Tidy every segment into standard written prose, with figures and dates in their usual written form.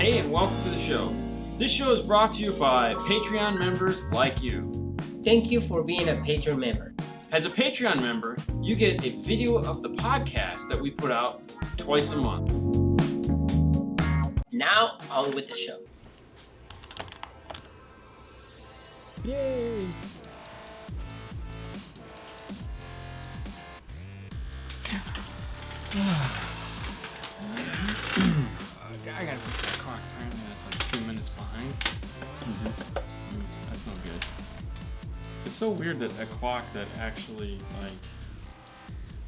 Hey, and welcome to the show. This show is brought to you by Patreon members like you. Thank you for being a Patreon member. As a Patreon member, you get a video of the podcast that we put out twice a month. Now, on with the show. Yay! I gotta fix that clock. Apparently that's like 2 minutes behind. That's no good. It's so weird that a clock that actually like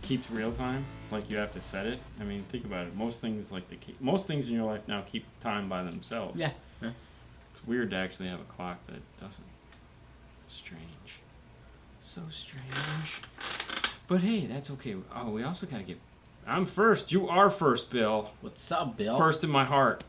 keeps real time, like you have to set it. I mean, think about it. Most things most things in your life now keep time by themselves. Yeah. It's weird to actually have a clock that doesn't. Strange. So strange. But hey, that's okay. Oh, we also gotta get. I'm first. You are first, Bill. What's up, Bill? First in my heart.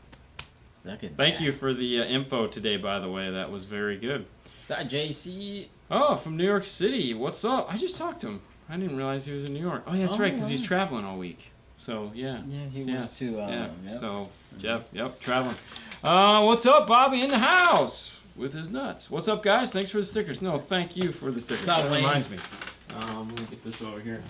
Look at Thank that. you for the info today, by the way. That was very good. What's up, JC? Oh, from New York City. What's up? I just talked to him. I didn't realize he was in New York. Oh, yeah, that's right, because he's traveling all week. So, yeah. Yeah, he was too. Yeah, Yep. so, Jeff, traveling. What's up, Bobby in the house with his nuts? What's up, guys? Thanks for the stickers. No, thank you for the stickers. What's up, That Wayne? reminds me. Let me get this over here.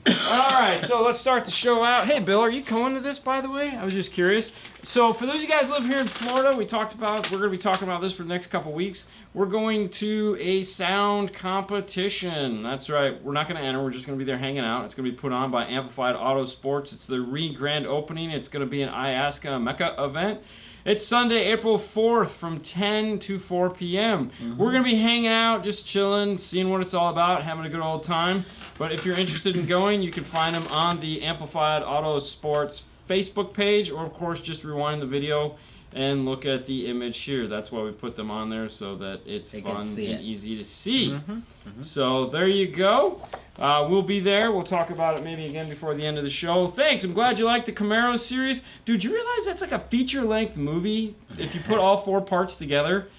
All right, so let's start the show out. Hey, Bill, are you going to this, by the way? I was just curious. So for those of you guys who live here in Florida, we're going to be talking about this for the next couple weeks. We're going to a sound competition. That's right. We're not going to enter. We're just going to be there hanging out. It's going to be put on by Amplified Auto Sports. It's the re-grand opening. It's going to be an Iasca Mecca event. It's Sunday, April 4th from 10 to 4 p.m. We're going to be hanging out, just chilling, seeing what it's all about, having a good old time. But if you're interested in going, you can find them on the Amplified Auto Sports Facebook page, or of course just rewind the video and look at the image here. That's why we put them on there, so that it's fun and easy to see. So there you go. We'll be there. We'll talk about it maybe again before the end of the show. Thanks. I'm glad you liked the Camaro series. Dude, you realize that's like a feature-length movie if you put all 4 parts together?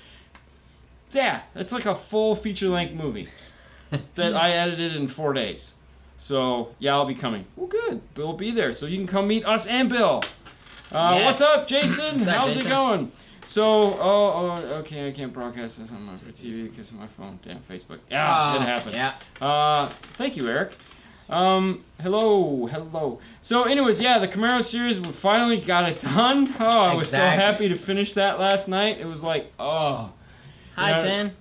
Yeah, that's like a full feature-length movie that I edited in 4 days. So, yeah, I'll be coming. Well, good. Bill will be there, so you can come meet us and Bill. Yes. What's up, Jason? What's up, How's Jason? it going? So, okay, I can't broadcast this on my TV because of my phone. Damn, Facebook. Yeah, it happens. Yeah. Thank you, Eric. Hello. So, anyways, yeah, the Camaro series, we finally got it done. Oh, I was so happy to finish that last night. It was like, oh. Hi, Jen.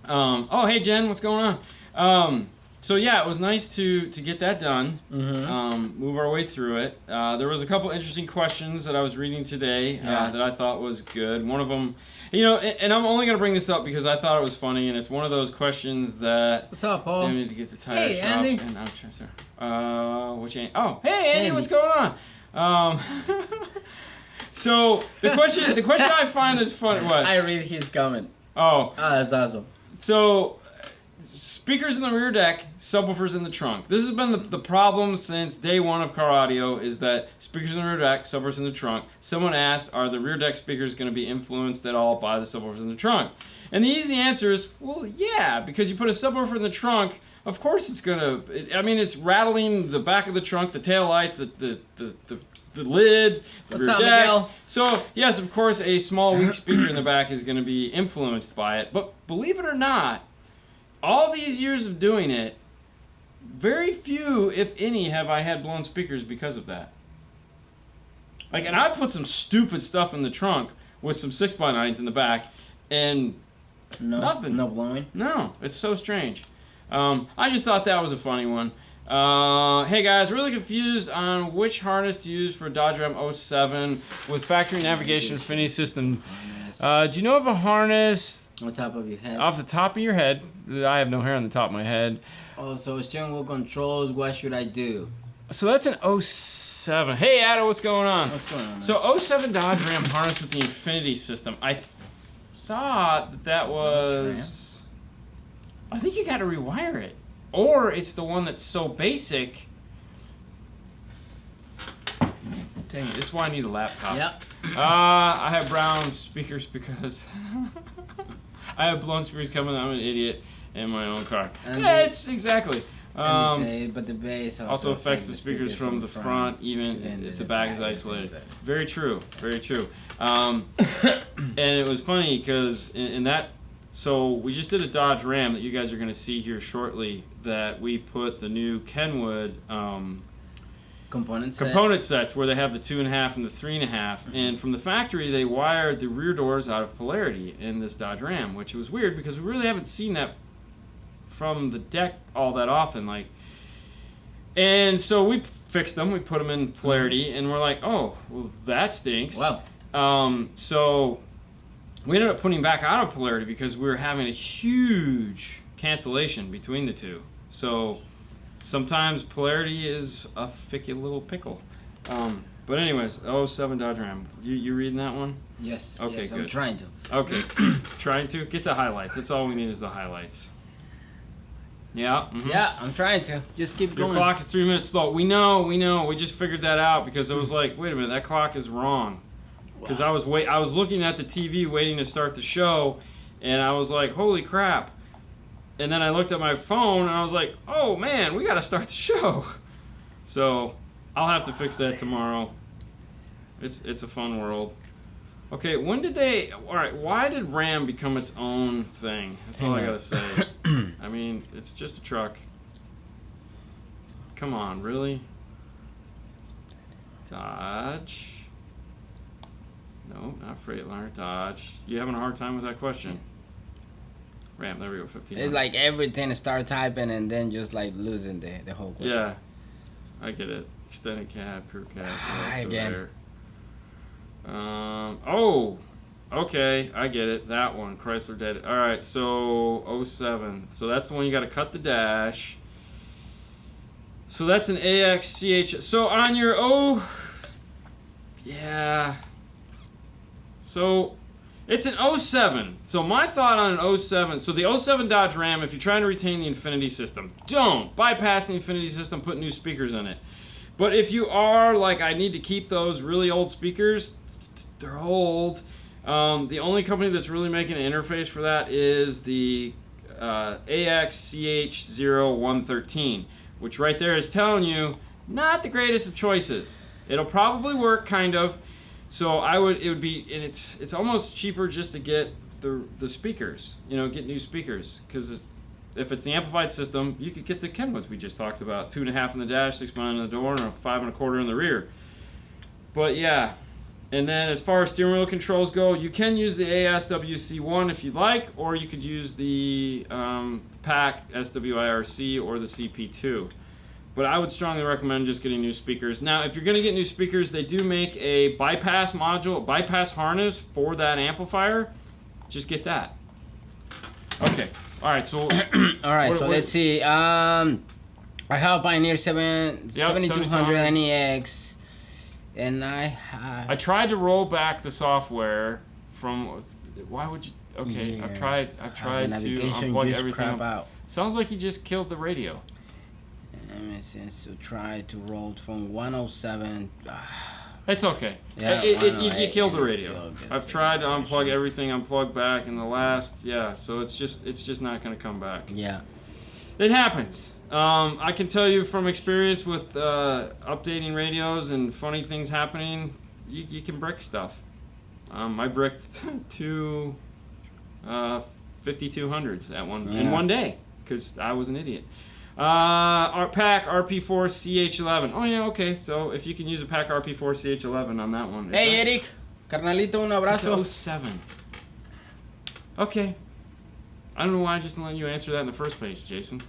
Oh, hey, Jen, what's going on? So yeah, it was nice to get that done. Move our way through it. There was a couple interesting questions that I was reading today that I thought was good. One of them, and I'm only gonna bring this up because I thought it was funny, and it's one of those questions that. What's up, Paul? Damn, I need to get the tire Hey, shop. Andy. And I'm sorry. Which Andy? Oh, hey, Andy, what's going on? So the question I find is funny. What? I read his comment. Oh, that's awesome. so. Speakers in the rear deck, subwoofers in the trunk. This has been the problem since day one of car audio, is that speakers in the rear deck, subwoofers in the trunk. Someone asked, are the rear deck speakers going to be influenced at all by the subwoofers in the trunk? And the easy answer is, well, yeah, because you put a subwoofer in the trunk, of course it's going to, it's rattling the back of the trunk, the tail lights, the lid, the What's rear up, deck. Miguel? So, yes, of course, a small, weak speaker in the back is going to be influenced by it. But believe it or not, all these years of doing it, very few, if any, have I had blown speakers because of that. And I put some stupid stuff in the trunk with some 6x9s in the back, and nothing. No blowing? No, it's so strange. I just thought that was a funny one. Hey guys, really confused on which harness to use for Dodge Ram 07 with factory navigation Finney system. Do you know of a harness On top of your head. off the top of your head? I have no hair on the top of my head. Also, steering wheel controls, what should I do? So that's an 07. Hey Adam, what's going on? What's going on? So 07 Dodge Ram harness with the Infinity system. I thought that was... I think you got to rewire it. Or it's the one that's so basic. Dang it, this is why I need a laptop. Yep. I have brown speakers because I have blown speakers coming. I'm an idiot in my own car. And yeah, it's exactly. Let me say, but the bass also affects the speakers from the front, even if the back is isolated. Very true. Very true. And it was funny because in that, so we just did a Dodge Ram that you guys are going to see here shortly. That we put the new Kenwood component sets where they have the 2.5 and the 3.5, and from the factory they wired the rear doors out of polarity in this Dodge Ram, which was weird because we really haven't seen that from the deck all that often, like. And so we fixed them, we put them in polarity, and we're like, oh, well that stinks. Wow. So we ended up putting back out of polarity because we were having a huge cancellation between the two. So sometimes polarity is a ficky little pickle. But anyways, 07 Dodge Ram. You reading that one? Yes. Okay, yes, good. I'm trying to. Okay, trying to get the highlights. That's all we need is the highlights. Yeah. Mm-hmm. Yeah, I'm trying to. Just keep Your going. clock is 3 minutes slow. We know. We just figured that out because I was like, wait a minute, that clock is wrong. Because I was looking at the TV waiting to start the show, and I was like, holy crap. And then I looked at my phone and I was like, oh man, we got to start the show. So I'll have to fix that tomorrow. It's a fun world. Okay, when did they? All right, why did Ram become its own thing? That's all I gotta say. I mean, it's just a truck. Come on, really? Dodge. No, not Freightliner. Dodge. You having a hard time with that question? Ram. There we go. 15. It's like everything start typing and then just like losing the whole question. Yeah, I get it. Extended cab, crew cab. Again. There. Oh, okay, I get it. That one, Chrysler Dead. All right, so 07. So that's the one you got to cut the dash. So that's an AXCH. So on your yeah. So it's an 07. So my thought on an 07. So the 07 Dodge Ram, if you're trying to retain the Infinity system, don't bypass the Infinity system. Put new speakers in it. But if you are like, I need to keep those really old speakers. They're old. The only company that's really making an interface for that is the AXCH0113, which right there is telling you not the greatest of choices. It'll probably work, kind of. So it would be, and it's almost cheaper just to get the speakers, get new speakers, because if it's the amplified system, you could get the Kenwoods we just talked about, 2.5 in the dash, 6.9 in the door, and a 5.25 in the rear. But yeah. And then as far as steering wheel controls go, you can use the ASWC1 if you'd like, or you could use the PAC SWIRC or the CP2. But I would strongly recommend just getting new speakers. Now, if you're going to get new speakers, they do make a bypass module, bypass harness for that amplifier. Just get that. Okay. All right. So. All right. Let's see. I have Pioneer 7200 NEX. And I tried to roll back the software from. Why would you? Okay, yeah. I've tried to unplug everything out. Sounds like you just killed the radio. So try to roll from 107. It's okay. Yeah, you killed the radio. I've tried to unplug everything, unplug back, and the last, so it's just not going to come back. Yeah. It happens. I can tell you from experience with updating radios and funny things happening, you can brick stuff. I bricked two 5200s in one day because I was an idiot. Our PAC RP4 CH11. Oh yeah, okay. So if you can use a PAC RP4 CH11 on that one. Hey Eric, carnalito, un abrazo. 07. Okay. I don't know why I just let you answer that in the first place, Jason.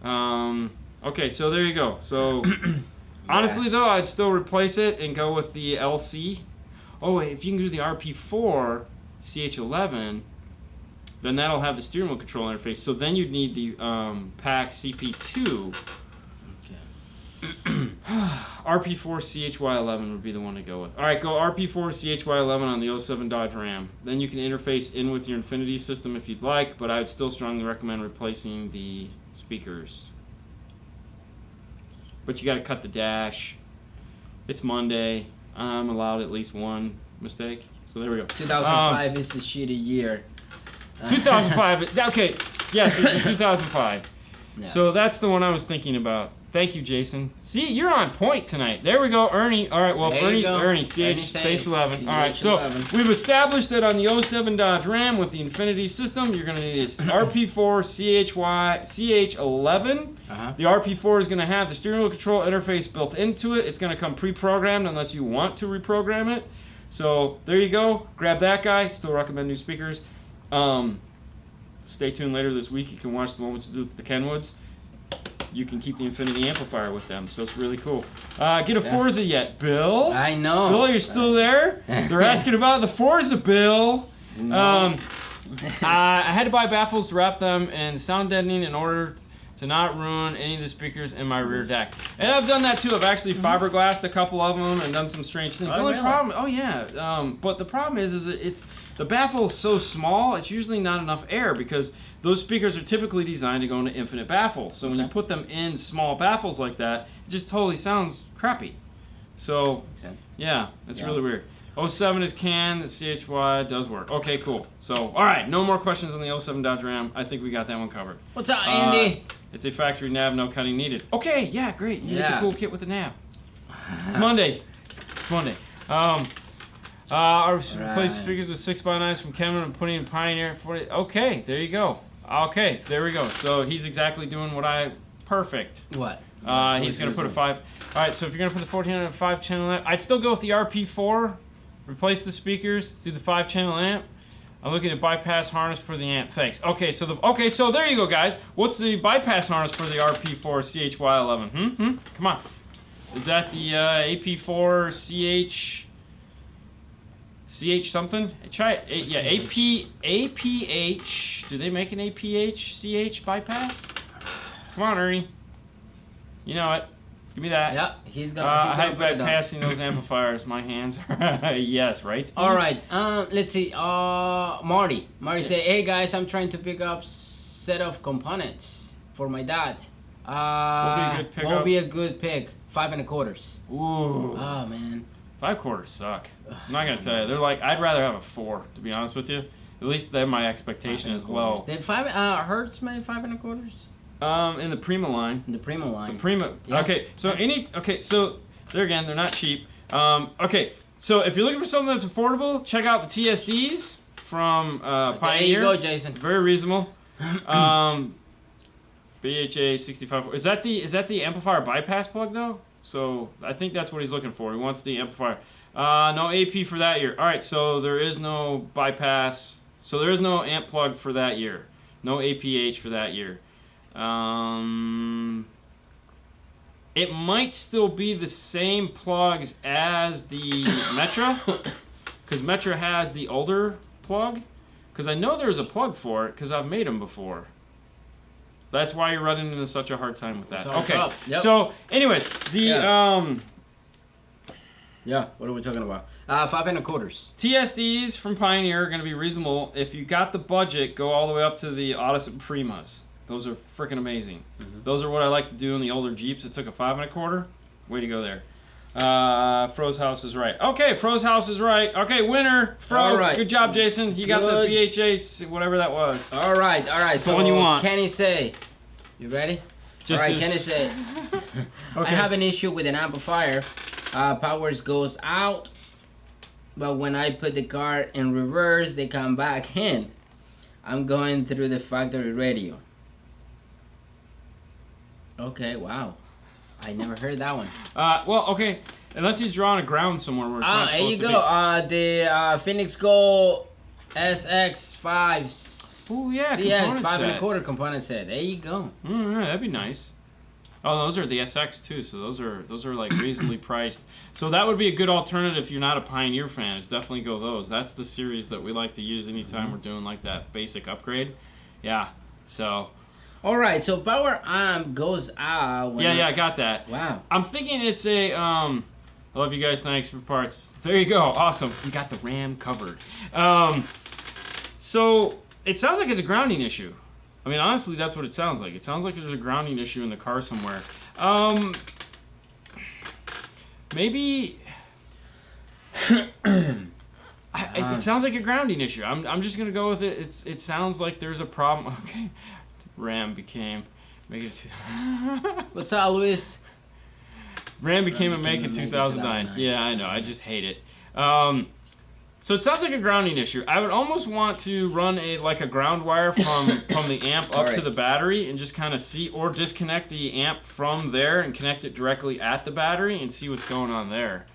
Okay, so there you go. So honestly though, I'd still replace it and go with the LC. Oh wait, if you can do the RP4 CH11, then that'll have the steering wheel control interface. So then you'd need the PAC CP2. Okay. RP4 CHY11 would be the one to go with. All right, go RP4 CHY11 on the 07 Dodge Ram. Then you can interface in with your Infinity system if you'd like, but I would still strongly recommend replacing the speakers. But you got to cut the dash. It's Monday. I'm allowed at least one mistake. So there we go. 2005 is a shitty year. 2005. Okay, yes, it's 2005. Yeah. So that's the one I was thinking about. Thank you, Jason. See, you're on point tonight. There we go, Ernie. All right, well, There you go. Ernie, Ernie CH11. All right, so CH11. we've established that on the 07 Dodge Ram with the Infinity system, you're going to need a RP4 CH11. Uh-huh. The RP4 is going to have the steering wheel control interface built into it. It's going to come pre-programmed unless you want to reprogram it. So there you go. Grab that guy. Still recommend new speakers. Stay tuned later this week. You can watch the one with the Kenwoods. You can keep the Infinity amplifier with them, so it's really cool. Get a Forza yet, Bill? I know. Bill, you're still there? They're asking about the Forza, Bill. No. I had to buy baffles to wrap them in sound deadening in order to not ruin any of the speakers in my rear deck. And I've done that too. I've actually fiberglassed a couple of them and done some strange things. Oh, the only really? problem, but the problem is the baffle is so small, it's usually not enough air because those speakers are typically designed to go into infinite baffles. So when you put them in small baffles like that, it just totally sounds crappy. So, yeah, it's really weird. 07 is canned, the CHY does work. Okay, cool. So, all right, no more questions on the 07 Dodge Ram. I think we got that one covered. What's up, Andy? It's a factory nav, no cutting needed. Okay, yeah, great. You get the Yeah. cool kit with the nav. It's Monday. It's Monday. Replace speakers with 6x9s from Kevin and putting in Pioneer 40. Okay, there you go. Okay, there we go. So he's exactly doing perfect. What? He's going to put a 5. All right, so if you're going to put the 1405 channel amp, I'd still go with the RP4. Replace the speakers, do the 5-channel amp. I'm looking at bypass harness for the amp. Thanks. Okay, so there you go, guys. What's the bypass harness for the RP4 CHY11? Come on. Is that the AP4 CH something? Try it. Yeah, APH. Do they make an APH CH bypass? Come on, Ernie. You know it. Give me that. Yep, he's gonna I put had it bad on. passing those amplifiers. My hands are yes, right, Steve? All right. Let's see. Marty. Marty said, "Hey guys, I'm trying to pick up set of components for my dad. What would be a good pick? 5 1/4. Ooh. Oh man. 5 quarters suck. I'm not gonna tell you. They're like, I'd rather have a 4, to be honest with you. At least then my expectation is low. Did 5 Hertz made 5 1/4? In the Prima line. The Prima line. The Prima. Yeah. Okay, so so there again, they're not cheap. Okay, so if you're looking for something that's affordable, check out the TSDs from Pioneer. There you go, Jason. Very reasonable. BHA 65. Is that the amplifier bypass plug though? So I think that's what he's looking for. He wants the amplifier. No AP for that year. All right, so there is no bypass. So there is no amp plug for that year. No APH for that year. It might still be the same plugs as the Metra, because Metra has the older plug. Because I know there's a plug for it, because I've made them before. That's why you're running into such a hard time with that. Okay. Yep. So, anyways, Yeah. What are we talking about? 5 1/4. TSDs from Pioneer are going to be reasonable. If you got the budget, go all the way up to the Odyssey Primas. Those are freaking amazing. Those are what I like to do in the older Jeeps. It took a 5 1/4. Way to go there. Froze House is right. Okay, Froze House is right. Okay, winner. Fro. All right. Good job, Jason. You got the BHA, whatever that was. All right. the one you want. Kenny say, you ready? Just all right, as- Kenny say, I Okay. have an issue with an amplifier. Power goes out, but when I put the car in reverse, they come back in. I'm going through the factory radio. Okay, wow. I never heard that one. Well, okay. Unless he's drawing a ground somewhere where it's not There supposed you to go. The Phoenix Gold SX5 Ooh, yeah, CS component 5 set. 1/4 component set. There you go. Yeah, that'd be nice. Oh, those are the SX too, so those are like reasonably priced. So that would be a good alternative if you're not a Pioneer fan. Is definitely go those. That's the series that we like to use anytime we're doing like that basic upgrade. Yeah. So. All right, so power amp goes out. When I got that. Wow. I'm thinking it's a I love you guys. Thanks for parts. There you go. Awesome. We got the RAM covered. So it sounds like it's a grounding issue. I mean, honestly, that's what it sounds like. It sounds like there's a grounding issue in the car somewhere. Maybe. It sounds like a grounding issue. I'm just gonna go with it. It sounds like there's a problem. Okay, RAM became. Make it What's up, Luis? Ram became a make in 2009. Yeah, I know. I just hate it. So it sounds like a grounding issue. I would almost want to run a ground wire from the amp up to the battery and just kind of see, or disconnect the amp from there and connect it directly at the battery and see what's going on there.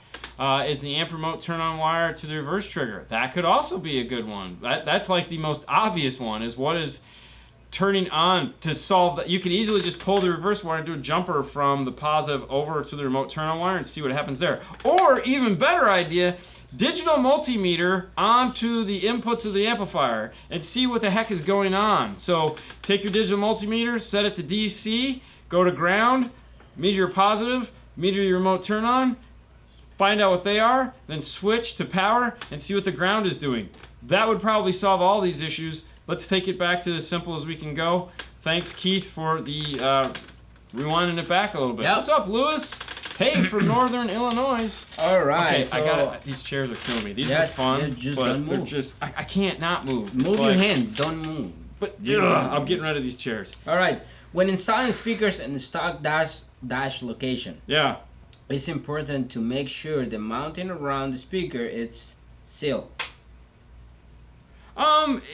Is the amp remote turn on wire to the reverse trigger? That could also be a good one. That's like the most obvious one, is what is turning on to solve that. You can easily just pull the reverse wire and do a jumper from the positive over to the remote turn on wire and see what happens there. Or even better idea, digital multimeter onto the inputs of the amplifier and see what the heck is going on. So take your digital multimeter, set it to DC, go to ground, meter your positive, meter your remote turn on, find out what they are, then switch to power and see what the ground is doing. That would probably solve all these issues. Let's take it back to as simple as we can go. Thanks, Keith, for the rewinding it back a little bit. Yep. What's up, Lewis? Hey, from Northern Illinois. All right. Okay, so I got these chairs are killing me. These are fun, just but don't they're move. just I can't not move. Move your hands. Don't move. But I'm getting rid of these chairs. All right. When installing speakers in the stock dash location, Yeah. it's important to make sure the mounting around the speaker is sealed.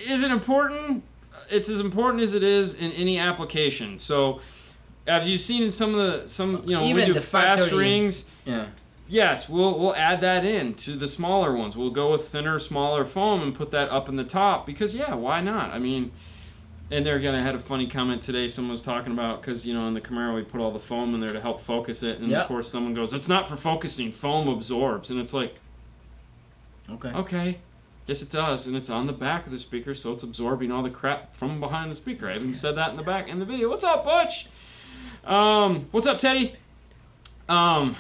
Is it important? It's as important as it is in any application. So, as you've seen in some when we do fast rings, Yeah. yes, we'll add that in to the smaller ones. We'll go with thinner, smaller foam and put that up in the top because why not? I mean, and they're gonna had a funny comment today. Someone was talking about because in the Camaro we put all the foam in there to help focus it, and of course someone goes, "It's not for focusing. Foam absorbs," and it's like, okay. Yes, it does, and it's on the back of the speaker, so it's absorbing all the crap from behind the speaker. I even said that in the back in the video. What's up, Butch? What's up, Teddy? All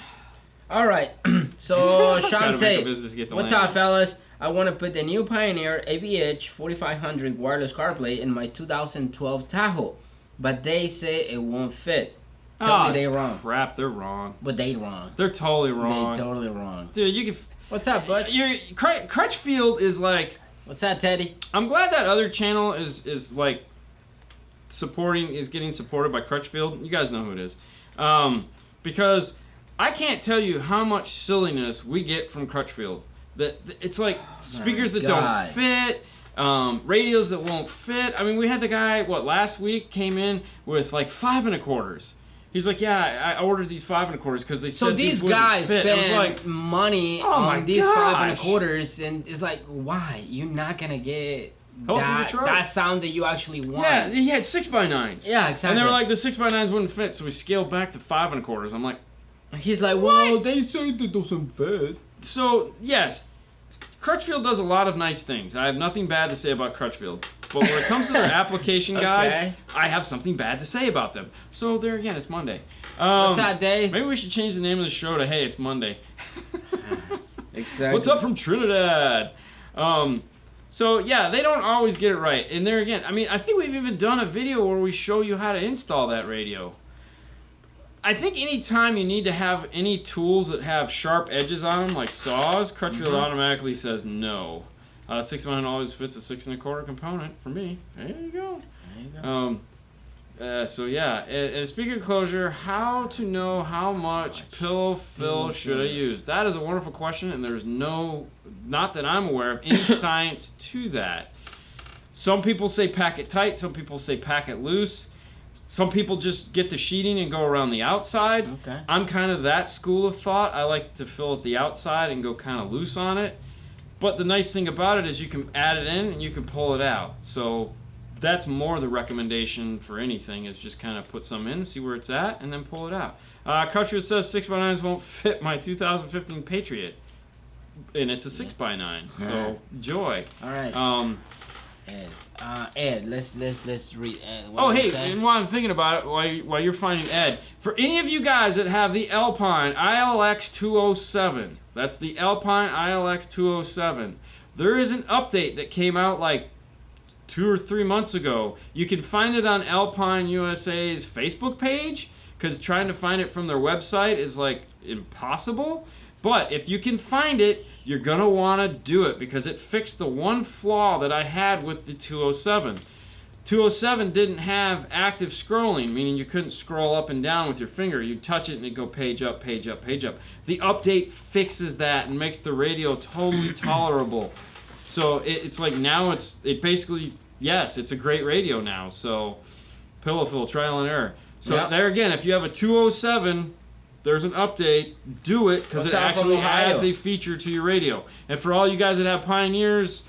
right. So Sean say, "What's up, lands. fellas? I want to put the new Pioneer AVH 4500 wireless CarPlay in my 2012 Tahoe, but they say it won't fit. Tell me they're wrong. Crap, they're wrong. But they wrong. They're totally wrong. They totally wrong. Dude, you can." What's up, Butch? Crutchfield is like. What's that, Teddy? I'm glad that other channel is like getting supported by Crutchfield. You guys know who it is, because I can't tell you how much silliness we get from Crutchfield. That it's like speakers that don't fit, radios that won't fit. I mean, we had the guy last week came in with like 5 1/4s. He's like, yeah, I ordered these 5 1/4s because they said these guys spend money on these 5 1/4s, and it's like, why? You're not gonna get that sound that you actually want. Yeah, he had 6x9s. Yeah, exactly. And they were like, the 6x9s wouldn't fit, so we scaled back to 5 1/4s. I'm like, he's like, well, they say that doesn't fit. So yes, Crutchfield does a lot of nice things. I have nothing bad to say about Crutchfield. But when it comes to their application guides, I have something bad to say about them. So there again, it's Monday. What's that, Dave? Maybe we should change the name of the show to "Hey, it's Monday." Exactly. What's up from Trinidad? So yeah, they don't always get it right. And there again, I mean, I think we've even done a video where we show you how to install that radio. I think anytime you need to have any tools that have sharp edges on them, like saws, Crutchfield automatically says no. 6x9 always fits a 6 1/4 component for me. There you go. So yeah, and speaker closure, how to know how much pillow fill should I use? That is a wonderful question, and there's not that I'm aware of, any science to that. Some people say pack it tight, some people say pack it loose. Some people just get the sheeting and go around the outside. Okay. I'm kind of that school of thought. I like to fill at the outside and go kind of loose on it. But the nice thing about it is you can add it in and you can pull it out. So that's more the recommendation for anything, is just kind of put some in, see where it's at, and then pull it out. Crutchfield says 6x9s won't fit my 2015 Patriot. And it's a 6x9. So, joy. All right. Ed, let's read Ed. And while I'm thinking about it, while you're finding Ed, for any of you guys that have the Alpine ILX 207, that's the Alpine ILX 207, there is an update that came out like 2 or 3 months ago. You can find it on Alpine USA's Facebook page, because trying to find it from their website is like impossible. But if you can find it, you're going to want to do it, because it fixed the one flaw that I had with the 207. 207 didn't have active scrolling, meaning you couldn't scroll up and down with your finger. You'd touch it and it'd go page up, page up, page up. The update fixes that and makes the radio totally tolerable. So it's like now it basically, yes, it's a great radio now. So Pillowfill, trial and error. So there again, if you have a 207, there's an update, do it, because it actually adds a feature to your radio. And for all you guys that have Pioneers,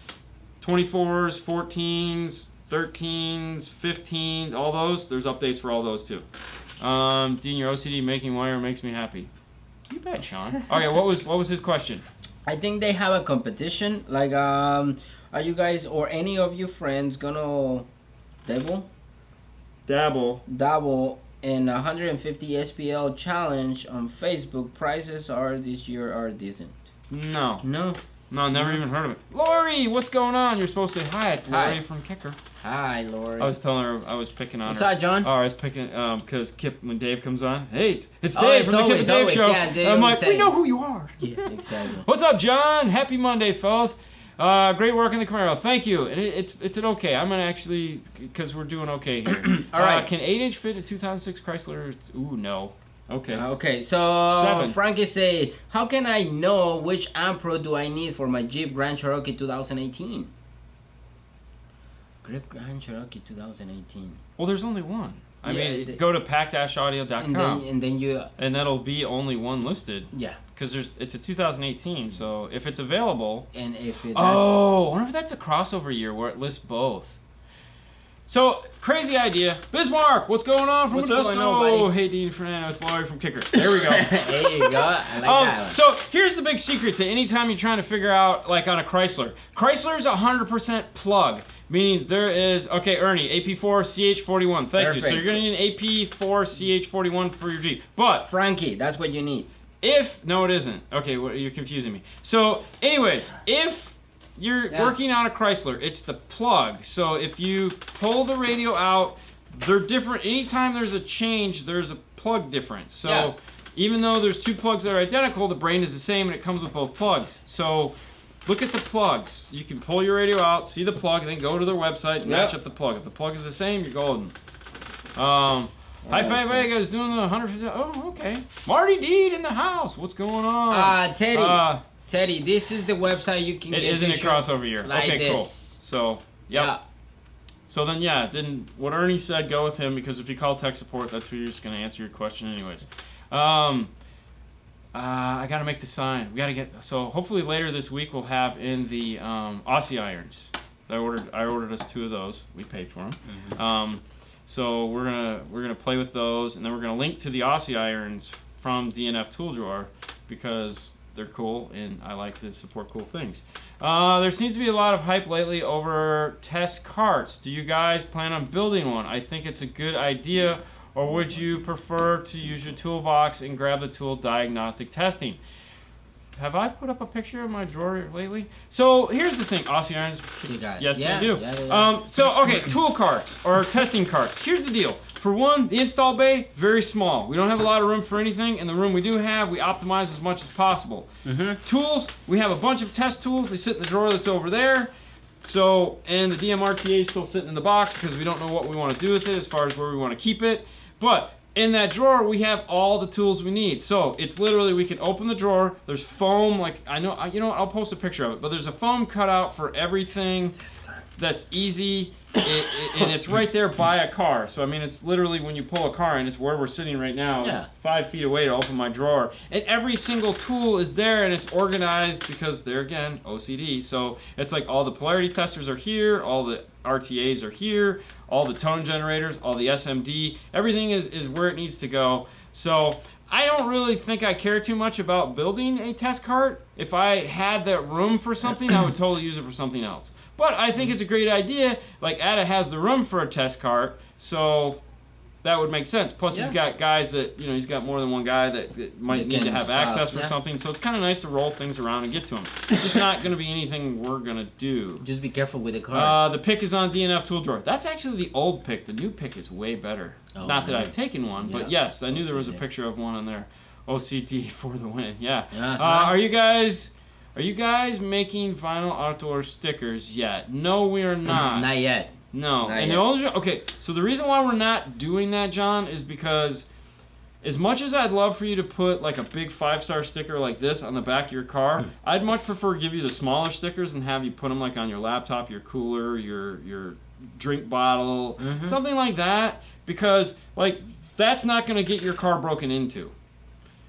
24s, 14s, 13s, 15s, all those, there's updates for all those too. Dean, your OCD making wire makes me happy. You bet, Sean. Okay, what was his question? I think they have a competition. Like, are you guys or any of your friends gonna dabble in 150 SPL challenge on Facebook? Prices are this year are decent. No, No, never even heard of it. Lori, what's going on? You're supposed to say hi. It's Lori from Kicker. Hi, Lori. I was telling her I was picking on What's her. up, John? Oh, I was picking because Kip, when Dave comes on, hey, it's Oh, Dave it's from the Kip and Dave show. Yeah, Dave I'm like, says. we know who you are. Yeah, exactly. What's up, John? Happy Monday, fellas. Great work in the Camaro. Thank you. And it's an okay. I'm gonna actually, because we're doing okay here. All right. Can 8-inch fit a 2006 Chrysler? Ooh, no. Okay. Okay, so 7. Frankie say, how can I know which Ampro do I need for my Jeep Grand Cherokee 2018? Grand Cherokee 2018. Well, there's only one. I Yeah, mean, go to pack-audio.com. And then you... And that'll be only one listed. Yeah. Because it's a 2018, so if it's available... And if it... Oh, I wonder if that's a crossover year where it lists both. So, crazy idea. Bismarck, what's going on from What's Modesto? going on, buddy? Hey, Dean Fernando, it's Laurie from Kicker. There we go. There you go. I like that one. So, here's the big secret to any time you're trying to figure out, like on a Chrysler. Chrysler's 100% plug. Meaning there is, okay, Ernie, AP4 CH41. Thank you. So you're going to need an AP4 CH41 for your Jeep. But Frankie, that's what you need. no, it isn't. Okay, well, you're confusing me. So, anyways, if you're working on a Chrysler, it's the plug. So if you pull the radio out, they're different. Anytime there's a change, there's a plug difference. So even though there's two plugs that are identical, the brain is the same and it comes with both plugs. So look at the plugs. You can pull your radio out, see the plug, and then go to their website and match up the plug. If the plug is the same, you're golden. High Five Vegas doing the 150. Oh, okay. Marty Deed in the house. What's going on? Teddy, this is the website you can get. It isn't a crossover year. Like okay, this. cool. So, yep. So then, then what Ernie said, go with him, because if you call tech support, that's who you're just going to answer your question anyways. I got to make the sign. We got to get, so hopefully later this week we'll have in the Aussie irons. I ordered us 2 of those. We paid for them. Mm-hmm. So we're gonna play with those, and then we're gonna link to the Aussie irons from DNF Tool Drawer because they're cool, and I like to support cool things. There seems to be a lot of hype lately over test carts. Do you guys plan on building one? I think it's a good idea, or would you prefer to use your toolbox and grab the tool diagnostic testing? Have I put up a picture of my drawer lately? So here's the thing, Aussie irons. Yes, they do. So okay, tool carts or testing carts. Here's the deal. For one, the install bay, very small. We don't have a lot of room for anything, and the room we do have, we optimize as much as possible. Tools, we have a bunch of test tools. They sit in the drawer that's over there. So, and the DMRTA is still sitting in the box because we don't know what we want to do with it as far as where we want to keep it. But in that drawer, we have all the tools we need. So it's literally, we can open the drawer. There's foam, like you know what, I'll post a picture of it. But there's a foam cutout for everything that's easy, and it's right there by a car. So I mean, it's literally when you pull a car in, it's where we're sitting right now. It's 5 feet away to open my drawer, and every single tool is there, and it's organized because they're again OCD. So it's like all the polarity testers are here, all the RTAs are here, all the tone generators, all the SMD, everything is where it needs to go. So I don't really think I care too much about building a test cart. If I had that room for something, I would totally use it for something else. But I think it's a great idea. Like, Ada has the room for a test cart, so that would make sense. Plus, he's got guys that, he's got more than one guy that might need to have access for something. So it's kind of nice to roll things around and get to them. It's just not going to be anything we're going to do. Just be careful with the cars. The pick is on DNF Tool Drawer. That's actually the old pick. The new pick is way better. Not that I've taken one, but yes, I knew there was a picture of one on there. OCD for the win. Are you guys making vinyl outdoor stickers yet? No, we are not. Not yet. No. Not And yet. the only okay, so the reason why we're not doing that, John, is because as much as I'd love for you to put like a big 5-star sticker like this on the back of your car, I'd much prefer give you the smaller stickers and have you put them like on your laptop, your cooler, your drink bottle, something like that, because like that's not going to get your car broken into.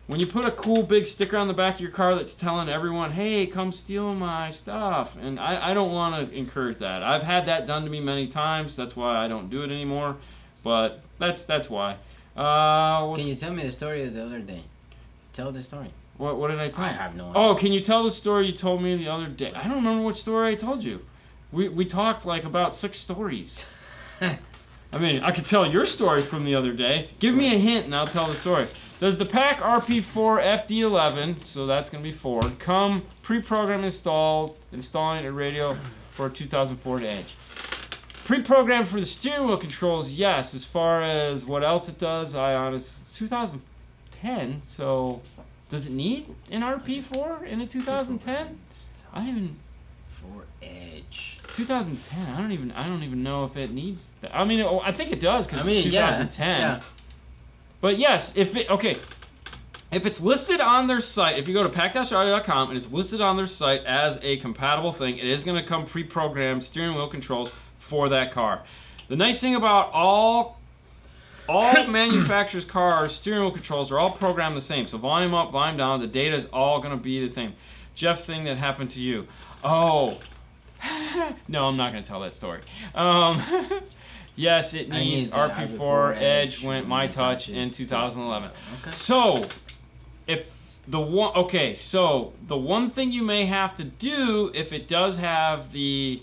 When you put a cool big sticker on the back of your car that's telling everyone, hey, come steal my stuff, and I don't want to encourage that. I've had that done to me many times. That's why I don't do it anymore. But that's why. Can you tell me the story of the other day? Tell the story. What did I tell you? I have no idea. Oh, can you tell the story you told me the other day? I don't remember what story I told you. We talked like about 6 stories. I mean, I could tell your story from the other day. Give me a hint and I'll tell the story. Does the PAC RP4 FD11, so that's going to be Ford, come pre-programmed installing a radio for a 2004 Edge? Pre-programmed for the steering wheel controls, yes. As far as what else it does, it's 2010, so does it need an RP4 in a 2010? I don't even... For Edge. 2010. I don't even know if it needs that. I mean, I think it does because it's 2010. Yeah. But yes, if it's listed on their site, if you go to pack-audio.com and it's listed on their site as a compatible thing, it is going to come pre-programmed steering wheel controls for that car. The nice thing about all manufacturers' cars, steering wheel controls are all programmed the same. So volume up, volume down, the data is all going to be the same. Jeff, thing that happened to you. Oh. No, I'm not going to tell that story. Yes, it needs RP4 Edge went My Touch in 2011. Okay. So, the one thing you may have to do if it does have the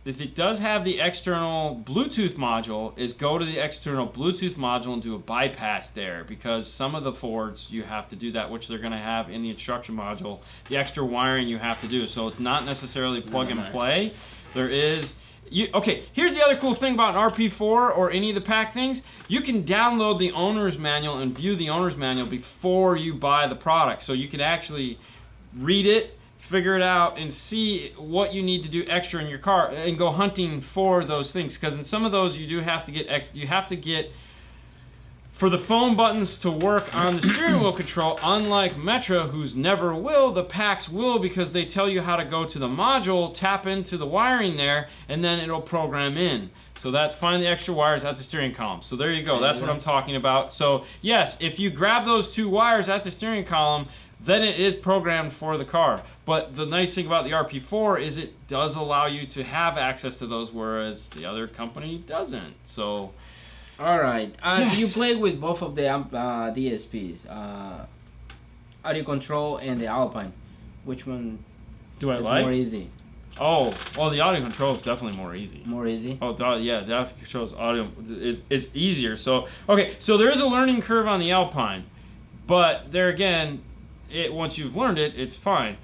external Bluetooth module is go to the external Bluetooth module and do a bypass there, because some of the Fords you have to do that, which they're going to have in the instruction module. The extra wiring you have to do, so it's not necessarily plug and play. There is. Okay, here's the other cool thing about an RP4 or any of the PAC things. You can download the owner's manual and view the owner's manual before you buy the product. So you can actually read it, figure it out, and see what you need to do extra in your car and go hunting for those things. Because in some of those you do have to get for the phone buttons to work on the steering wheel control. Unlike Metra, who's never will, the PACs will, because they tell you how to go to the module, tap into the wiring there, and then it'll program in. So that's find the extra wires at the steering column. So there you go. That's what I'm talking about. So yes, if you grab those 2 wires at the steering column, then it is programmed for the car. But the nice thing about the RP4 is it does allow you to have access to those, whereas the other company doesn't. So. All right. Yes. Do you play with both of the DSPs, audio control and the Alpine? Which one Do I is like? more easy? Oh, well, the audio control is definitely more easy. More easy? Oh, the audio control's audio is easier. So, okay, so there is a learning curve on the Alpine, but there again, once you've learned it, it's fine.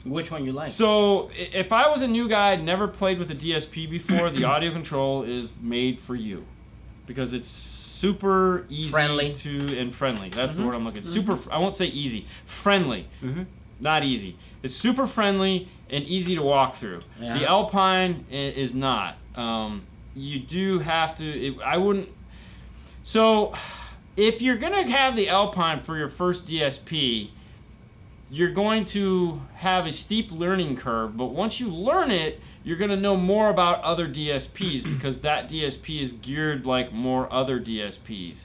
Which one you like? So, if I was a new guy, never played with a DSP before, the audio control is made for you. Because it's super easy and friendly. That's the word I'm looking. Super. I won't say easy. Friendly. Not easy. It's super friendly and easy to walk through. Yeah. The Alpine is not. You do have to. I wouldn't. So, if you're gonna have the Alpine for your first DSP, you're going to have a steep learning curve. But once you learn it, you're going to know more about other DSPs because that DSP is geared like more other DSPs.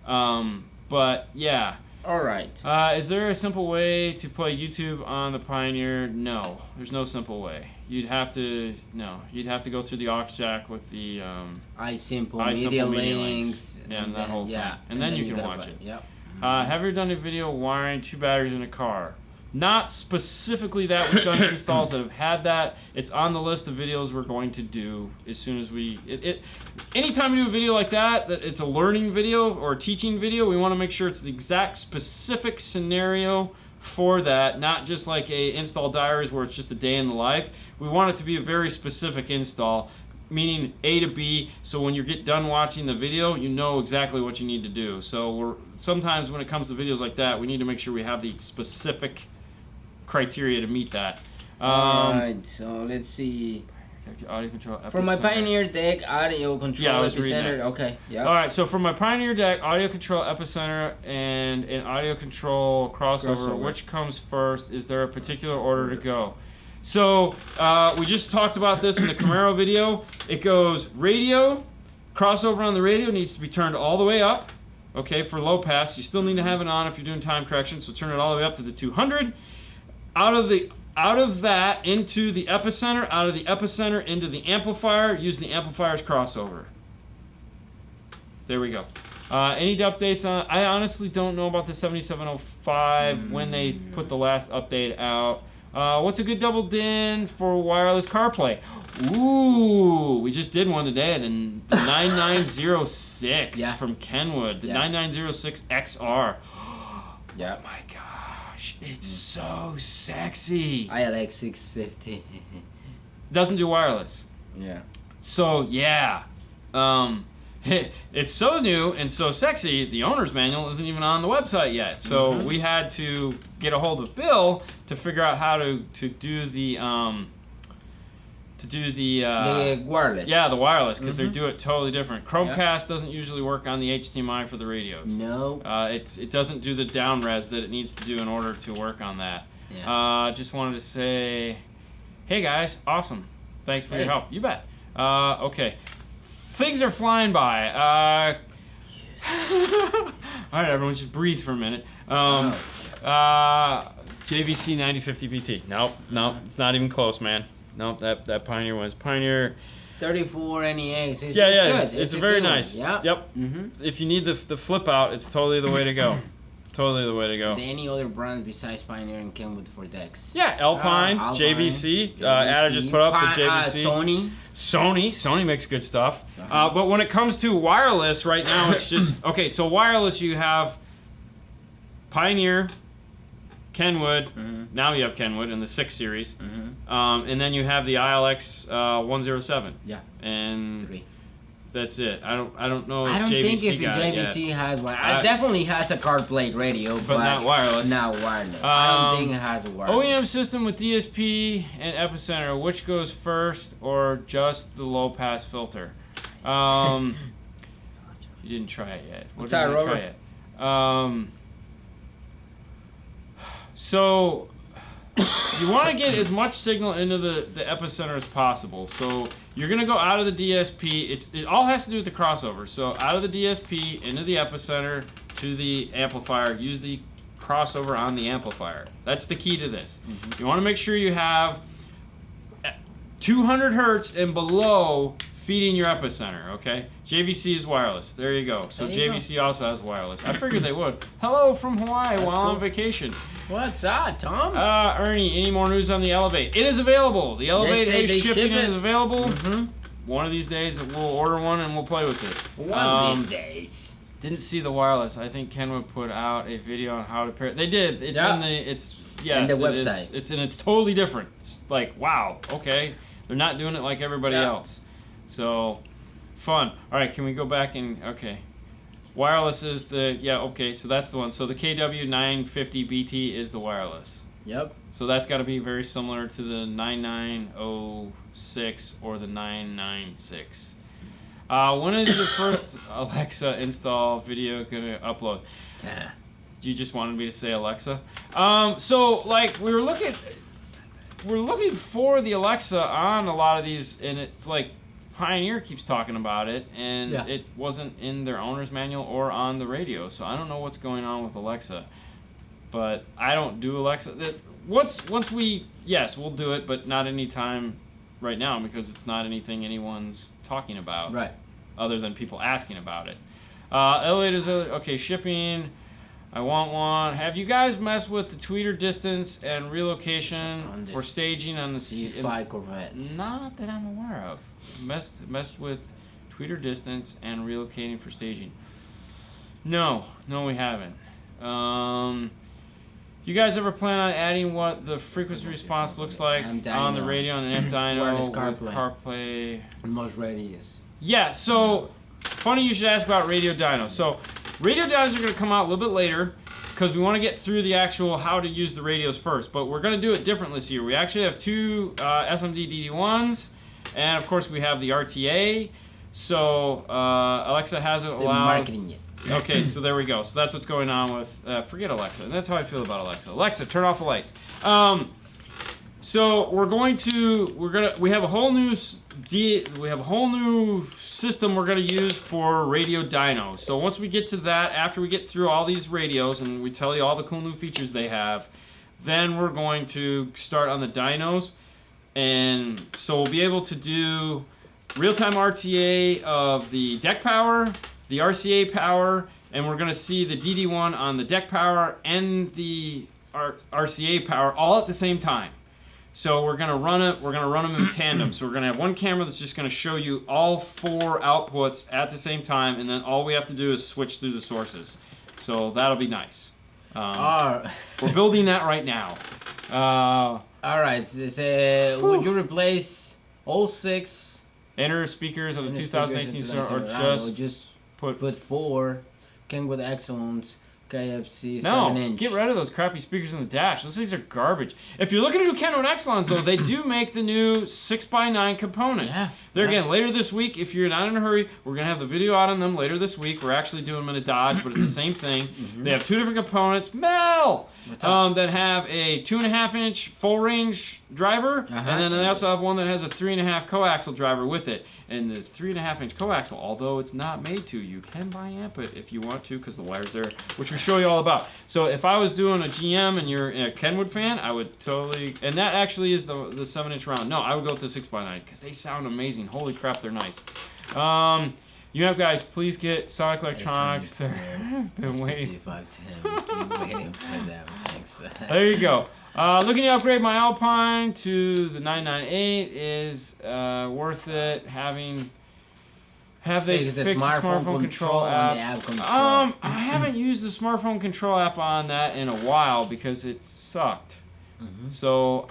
But yeah. All right. Is there a simple way to play YouTube on the Pioneer? No, there's no simple way. You'd have to go through the aux jack with the iSimple Media Links. Yeah, and that whole thing. And then you can watch it. Yep. Have you ever done a video wiring 2 batteries in a car? Not specifically that. We've done installs that have had that. It's on the list of videos we're going to do as soon as we... Anytime we do a video like that it's a learning video or a teaching video, we want to make sure it's the exact specific scenario for that, not just like a install diaries where it's just a day in the life. We want it to be a very specific install, meaning A to B, so when you get done watching the video, you know exactly what you need to do. So sometimes when it comes to videos like that, we need to make sure we have the specific criteria to meet that. Alright, so let's see. Check the audio control epicenter. For my Pioneer deck, audio control Yeah, I was reading epicenter. that. Okay, yeah. All right, so for my Pioneer deck, audio control epicenter and an audio control crossover, which comes first? Is there a particular order to go? So we just talked about this in the Camaro video. It goes radio, crossover on the radio needs to be turned all the way up. Okay, for low pass, you still need to have it on if you're doing time correction, so turn it all the way up to the 200. Out of that into the epicenter, out of the epicenter into the amplifier, using the amplifier's crossover. There we go. Any updates on? I honestly don't know about the 7705 when they put the last update out. What's a good double DIN for wireless CarPlay? Ooh, we just did one today, the 9906 from Kenwood, the 9906 XR. Yeah. Oh my gosh, it's so sexy. ILX 650. Doesn't do wireless. Yeah. So yeah, it's so new and so sexy. The owner's manual isn't even on the website yet. So we had to get a hold of Bill to figure out how to do the wireless. Yeah, the wireless, because they do it totally different. Chromecast doesn't usually work on the HDMI for the radios. No. It doesn't do the down res that it needs to do in order to work on that. Yeah. Just wanted to say, hey guys, awesome. Thanks for your help. You bet. Okay. Things are flying by. All right, everyone, just breathe for a minute. JVC 9050 BT. Nope, it's not even close, man. Nope, that Pioneer one is Pioneer 34 NEX. It's good. It's a very nice. Yep. If you need the flip out, it's totally the way to go. Totally the way to go. Any other brand besides Pioneer and Kenwood for decks? Yeah, Alpine, JVC. Ada just put up the JVC. Sony makes good stuff. But when it comes to wireless, right now it's just okay. So wireless, you have Pioneer, Kenwood. Now you have Kenwood in the 6 series, and then you have the ILX 107. Yeah. And 3. That's it. I don't know if I don't JVC think if JVC has one. It definitely has a CarPlay radio, but not wireless. Not wireless. I don't think it has a wireless. OEM system with DSP and epicenter. Which goes first, or just the low pass filter? You didn't try it yet. What's that, Robert? Try it. So you want to get as much signal into the epicenter as possible. So you're going to go out of the DSP. It all has to do with the crossover. So out of the DSP into the epicenter to the amplifier. Use the crossover on the amplifier. That's the key to this. You want to make sure you have 200 hertz and below feeding your epicenter, okay? JVC is wireless. There you go. So JVC also has wireless. I figured they would. Hello from Hawaii while on vacation. What's up, Tom? Ernie, any more news on the Elevate? It is available. The Elevate Ace shipping is available. One of these days we'll order one and we'll play with it. One of these days. Didn't see the wireless. I think Kenwood put out a video on how to pair. They did. It's in the website. It's totally different. It's like, wow, okay. They're not doing it like everybody else. So, fun. All right, can we go back and, okay. Wireless is okay, so that's the one. So the KW950BT is the wireless. Yep. So that's got to be very similar to the 9906 or the 996. When is your first Alexa install video going to upload? You just wanted me to say Alexa? So, like, we're looking for the Alexa on a lot of these, and it's like, Pioneer keeps talking about it, and it wasn't in their owner's manual or on the radio, so I don't know what's going on with Alexa. But I don't do Alexa. Once we'll do it, but not any time right now because it's not anything anyone's talking about. Right. Other than people asking about it. Elevators, okay, shipping. I want one. Have you guys messed with the tweeter distance and relocation for staging on the C5 Corvette? Not that I'm aware of. Messed with tweeter distance and relocating for staging. No, we haven't. You guys ever plan on adding what the frequency response looks like on the radio on an F-Dyno with CarPlay? Most radios. Yeah, so funny you should ask about Radio Dyno. So Radio Dynos are going to come out a little bit later because we want to get through the actual how to use the radios first. But we're going to do it different this year. We actually have 2 SMD DD1s And of course, we have the RTA. So Alexa hasn't They're allowed. marketing it. Okay, so there we go. So that's what's going on with. Forget Alexa, and that's how I feel about Alexa. Alexa, turn off the lights. So we have a whole new system we're gonna use for radio dyno. So once we get to that, after we get through all these radios and we tell you all the cool new features they have, then we're going to start on the dynos, and so we'll be able to do real-time RTA of the deck power, the RCA power, and we're gonna see the DD1 on the deck power and the RCA power all at the same time. So we're gonna run it. We're gonna run them in tandem. So we're gonna have one camera that's just gonna show you all 4 outputs at the same time, and then all we have to do is switch through the sources. So that'll be nice. We're building that right now. All right. So, would you replace all 6 inner speakers of the 2018 or just put 4 Kenwood Excellence KFC no, 7-inch? Get rid of those crappy speakers in the dash. Those things are garbage. If you're looking to do Kenwood Excellence, though, they do make the new 6x9 components. Yeah. Again, later this week, if you're not in a hurry, we're going to have the video out on them later this week. We're actually doing them in a Dodge, but it's the same thing. They have 2 different components. That have a 2.5-inch full-range driver, and then they also have one that has a 3.5 coaxial driver with it. And the 3.5-inch coaxial, although it's not made to, you can bi-amp it if you want to, because the wire's there, which we'll show you all about. So if I was doing a GM and you're a Kenwood fan, I would totally, and that actually is the 7-inch round. No, I would go with the 6x9 because they sound amazing. Holy crap, they're nice. You know, guys, please get Sonic Electronics. Been waiting. There you go. Looking to upgrade my Alpine to the 998 is worth it. Have they fixed the smartphone control app? I haven't used the smartphone control app on that in a while because it sucked. So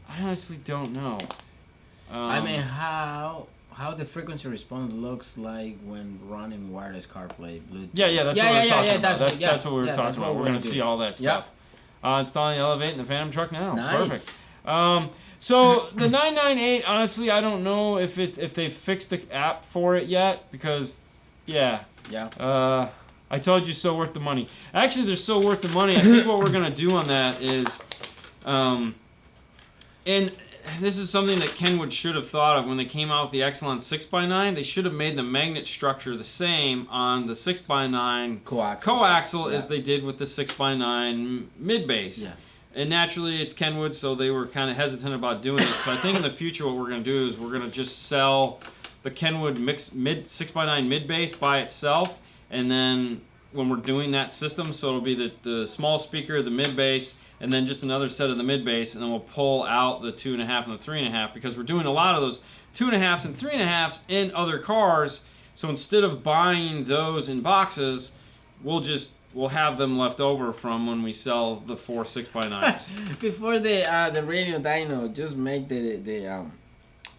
I honestly don't know. I mean, how the frequency response looks like when running wireless CarPlay, Bluetooth. Yeah, that's what we were talking about. That's what we were talking about. We're going to see all that stuff. Installing Elevate in the Phantom truck now. Nice. Perfect. So the 998, honestly, I don't know if they've fixed the app for it yet because, I told you so worth the money. Actually, they're so worth the money. I think what we're gonna do on that is, and this is something that Kenwood should have thought of when they came out with the Excellence 6x9. They should have made the magnet structure the same on the 6x9 coaxial as they did with the 6x9 mid base. Yeah. And naturally, it's Kenwood, so they were kind of hesitant about doing it. So I think in the future, what we're going to do is we're going to just sell the Kenwood 6x9 mid base by itself, and then when we're doing that system, so it'll be the small speaker, the mid bass, and then just another set of the mid bass, and then we'll pull out the 2.5 and the 3.5 because we're doing a lot of those 2.5s and 3.5s in other cars. So instead of buying those in boxes, we'll have them left over from when we sell the 4 6x9s. Before the radio dyno, just make the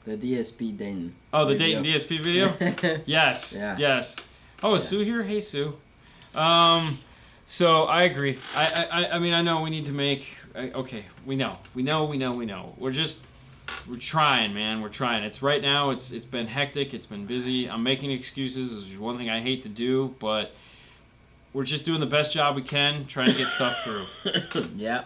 DSP then. Oh, the Dayton DSP video? Yes. Yeah. Yes. Oh, is Sue here? Hey, Sue. So I agree. I mean, I know we need to make. Okay, we know. We're trying, man. We're trying. It's right now. It's been hectic. It's been busy. I'm making excuses. This is one thing I hate to do, but we're just doing the best job we can, trying to get stuff through. Yeah.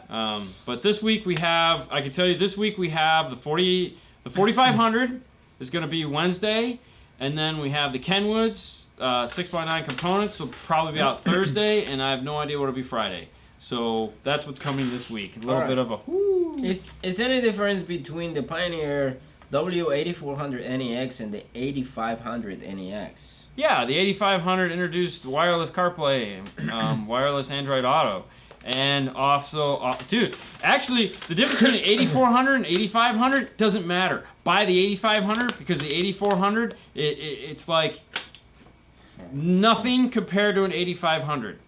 But this week we have. I can tell you, this week we have the 4500 is going to be Wednesday, and then we have the Kenwoods. 6x9 components will probably be out Thursday, and I have no idea what it'll be Friday. So that's what's coming this week. A little bit of a whoo. Is there any difference between the Pioneer W8400 NEX and the 8500 NEX? Yeah, the 8500 introduced wireless CarPlay, wireless Android Auto. And also, dude, actually, the difference between the 8400 and 8500 doesn't matter. Buy the 8500 because the 8400, it's like nothing compared to an 8500.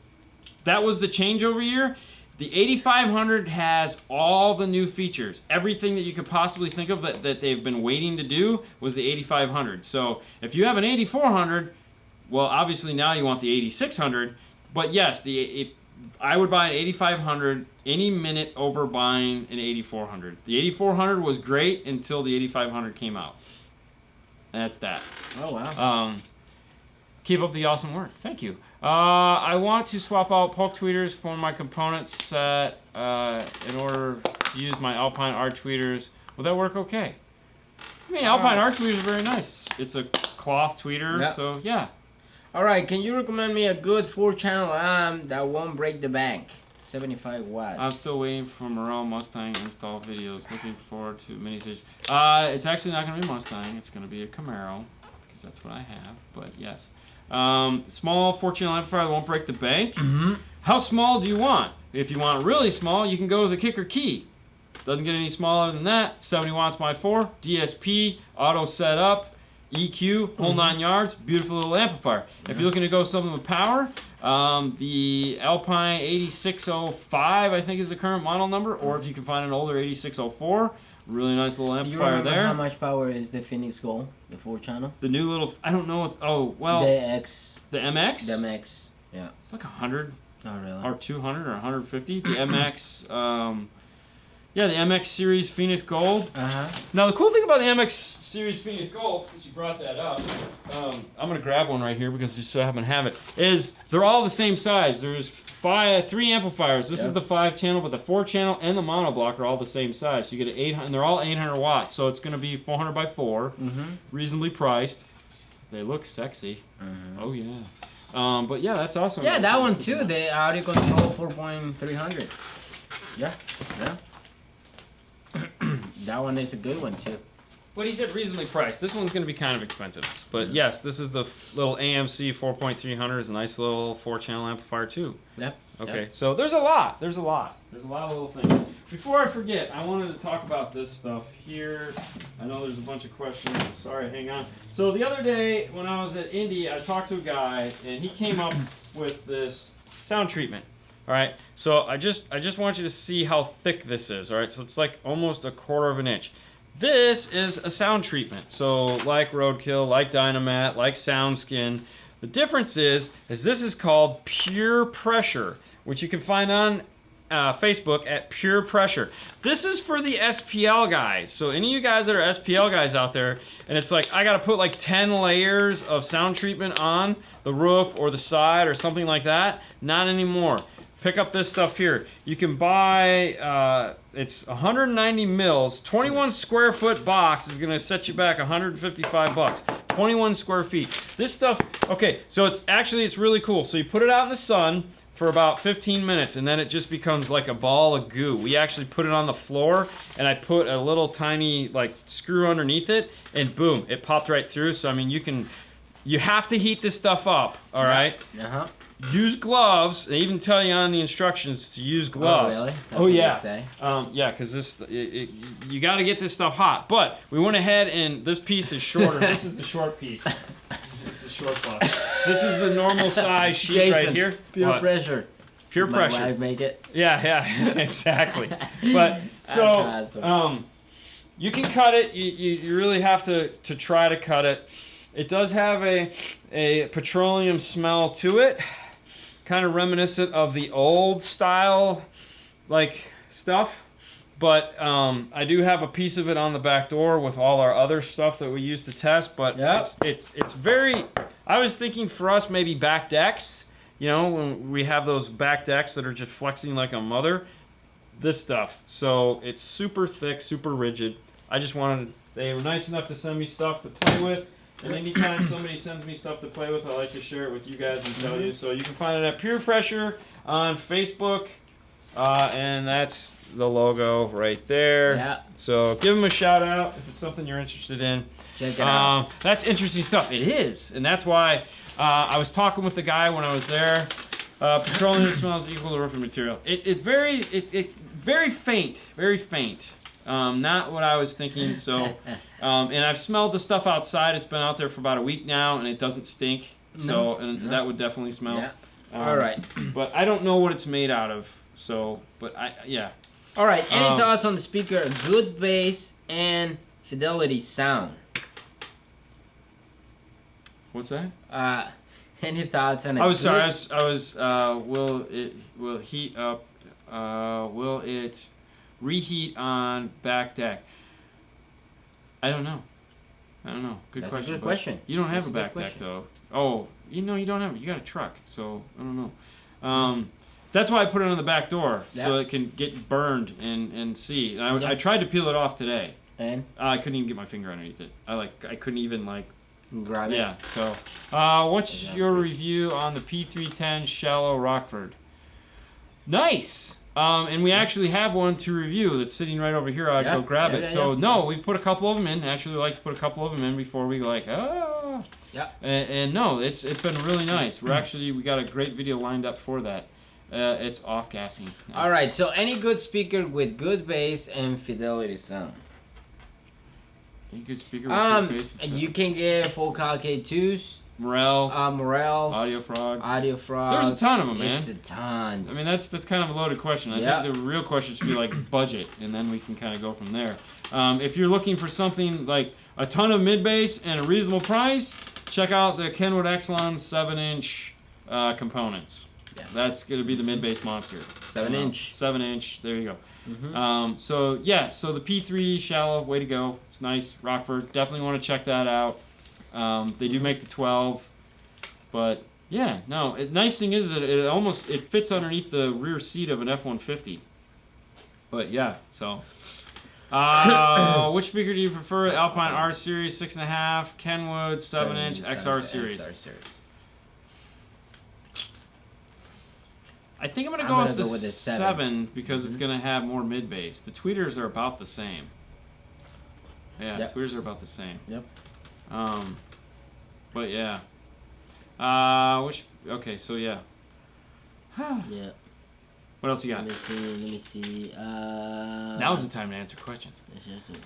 That was the changeover year. The 8500 has all the new features. Everything that you could possibly think of that they've been waiting to do was the 8500. So if you have an 8400, well, obviously now you want the 8600. But yes, I would buy an 8500 any minute over buying an 8400. The 8400 was great until the 8500 came out. And that's that. Oh, wow. Keep up the awesome work. Thank you. I want to swap out Polk tweeters for my component set in order to use my Alpine Arch tweeters. Will that work okay? I mean, Alpine Arch tweeters are very nice. It's a cloth tweeter, so yeah. All right, can you recommend me a good 4-channel amp that won't break the bank? 75 watts. I'm still waiting for Morel Mustang install videos. Looking forward to miniseries. It's actually not going to be Mustang. It's going to be a Camaro, because that's what I have. But yes. Small 4-channel amplifier that won't break the bank. How small do you want? If you want really small, you can go with a Kicker Key. Doesn't get any smaller than that. 70 watts by 4. DSP, auto setup, EQ, whole 9 yards. Beautiful little amplifier. If you're looking to go something with power, the Alpine 8605, I think, is the current model number. Or if you can find an older 8604, really nice little amplifier you remember there. How much power is the Phoenix Gold, the 4-channel? The new little, I don't know what, oh, well. The MX? The MX, yeah. it's like 100. Oh, really? Or 200 or 150. The MX, yeah, the MX Series Phoenix Gold. Now, the cool thing about the MX Series Phoenix Gold, since you brought that up, I'm going to grab one right here because you so happen to have it, is they're all the same size. There's 3 amplifiers. This is the 5-channel, but the 4-channel and the monoblock are all the same size. So you get an 800, and they're all 800 watts. So it's going to be 400 by 4, reasonably priced. They look sexy. Oh, yeah. But yeah, that's awesome. Yeah, that one too, the audio control 4.300. Yeah. That one is a good one too. But he said reasonably priced. This one's going to be kind of expensive. But yes, this is the little AMC 4.300. It's a nice little 4-channel amplifier too. Yep. Okay, so there's a lot. There's a lot of little things. Before I forget, I wanted to talk about this stuff here. I know there's a bunch of questions. I'm sorry, hang on. So the other day when I was at Indy, I talked to a guy, and he came up with this sound treatment. All right, so I just want you to see how thick this is. All right, so it's like almost 1/4 of an inch. This is a sound treatment. So like Roadkill, like Dynamat, like SoundSkin. The difference is this is called Pure Pressure, which you can find on Facebook at Pure Pressure. This is for the SPL guys. So any of you guys that are SPL guys out there, and it's like I gotta put like 10 layers of sound treatment on the roof or the side or something like that. Not anymore. Pick up this stuff here. You can buy, it's 190 mils, 21 square foot box is gonna set you back 155 bucks. 21 square feet. This stuff, okay, so it's really cool. So you put it out in the sun for about 15 minutes and then it just becomes like a ball of goo. We actually put it on the floor and I put a little tiny like screw underneath it and boom, it popped right through. So I mean you have to heat this stuff up, all right? Use gloves. They even tell you on the instructions to use gloves. Oh, really? That's what yeah. Say. Yeah, because you got to get this stuff hot. But we went ahead and this piece is shorter. This is the short piece. This is short plus. This is the normal size sheet Jason, right here. Pure pressure. Pure pressure. My wife make it. Yeah, exactly. But so awesome. You can cut it. You really have to try to cut it. It does have a petroleum smell to it. Kind of reminiscent of the old style like stuff, but I do have a piece of it on the back door with all our other stuff that we use to test, but it's very, I was thinking for us maybe back decks, you know, when we have those back decks that are just flexing like a mother, this stuff. So it's super thick, super rigid. I just wanted, they were nice enough to send me stuff to play with. And anytime somebody sends me stuff to play with, I like to share it with you guys and tell you. So you can find it at Pure Pressure on Facebook, and that's the logo right there. Yeah. So give them a shout out if it's something you're interested in. Check it out. That's interesting stuff. It is, and that's why I was talking with the guy when I was there. Petroleum smells equal to roofing material. It very faint, very faint. Not what I was thinking. So. And I've smelled the stuff outside. It's been out there for about a week now, and it doesn't stink. So, that would definitely smell. Yeah. All right. But I don't know what it's made out of. So, but yeah. All right. Any thoughts on the speaker? Good bass and fidelity sound. What's that? Any thoughts on it? I was sorry. I was. Will it heat up? Will it reheat on back deck? I don't know. Good That's question. a good question. You don't have That's a a back good deck question. though. Oh, you don't have it. You got a truck, so I don't know. That's why I put it on the back door so it can get burned and see. And I tried to peel it off today. And I couldn't even get my finger underneath it. I couldn't even grab it. Yeah. So, what's your review on the P310 Shallow Rockford? Nice. And we actually have one to review that's sitting right over here. I'll go grab it. So no, we've put a couple of them in. Actually, we like to put a couple of them in before we Yeah. And no, it's been really nice. We got a great video lined up for that. It's off gassing. Nice. All right. So any good speaker with good bass and fidelity sound. Any good speaker with good bass? You can get Focal K2s. Morel. Audio Frog. There's a ton of them, man. It's a ton. I mean, that's kind of a loaded question. I think the real question should be like budget, and then we can kind of go from there. If you're looking for something like a ton of mid bass and a reasonable price, check out the Kenwood Exelon 7-inch components. Yeah. That's going to be the mid bass monster. 7-inch. 7-inch. There you go. Mm-hmm. So the P3 Shallow, way to go. It's nice. Rockford, definitely want to check that out. They do make the 12, but yeah, no. Nice thing is that it fits underneath the rear seat of an F-150. But yeah, so which speaker do you prefer? Alpine R Series 6.5, Kenwood 7-inch, XR Series. I think I'm gonna go with the 7 because it's gonna have more mid bass. The tweeters are about the same. Yeah, tweeters are about the same. Yep. But yeah. Okay, so yeah. Yeah. What else you got? Let me see. Now's the time to answer questions.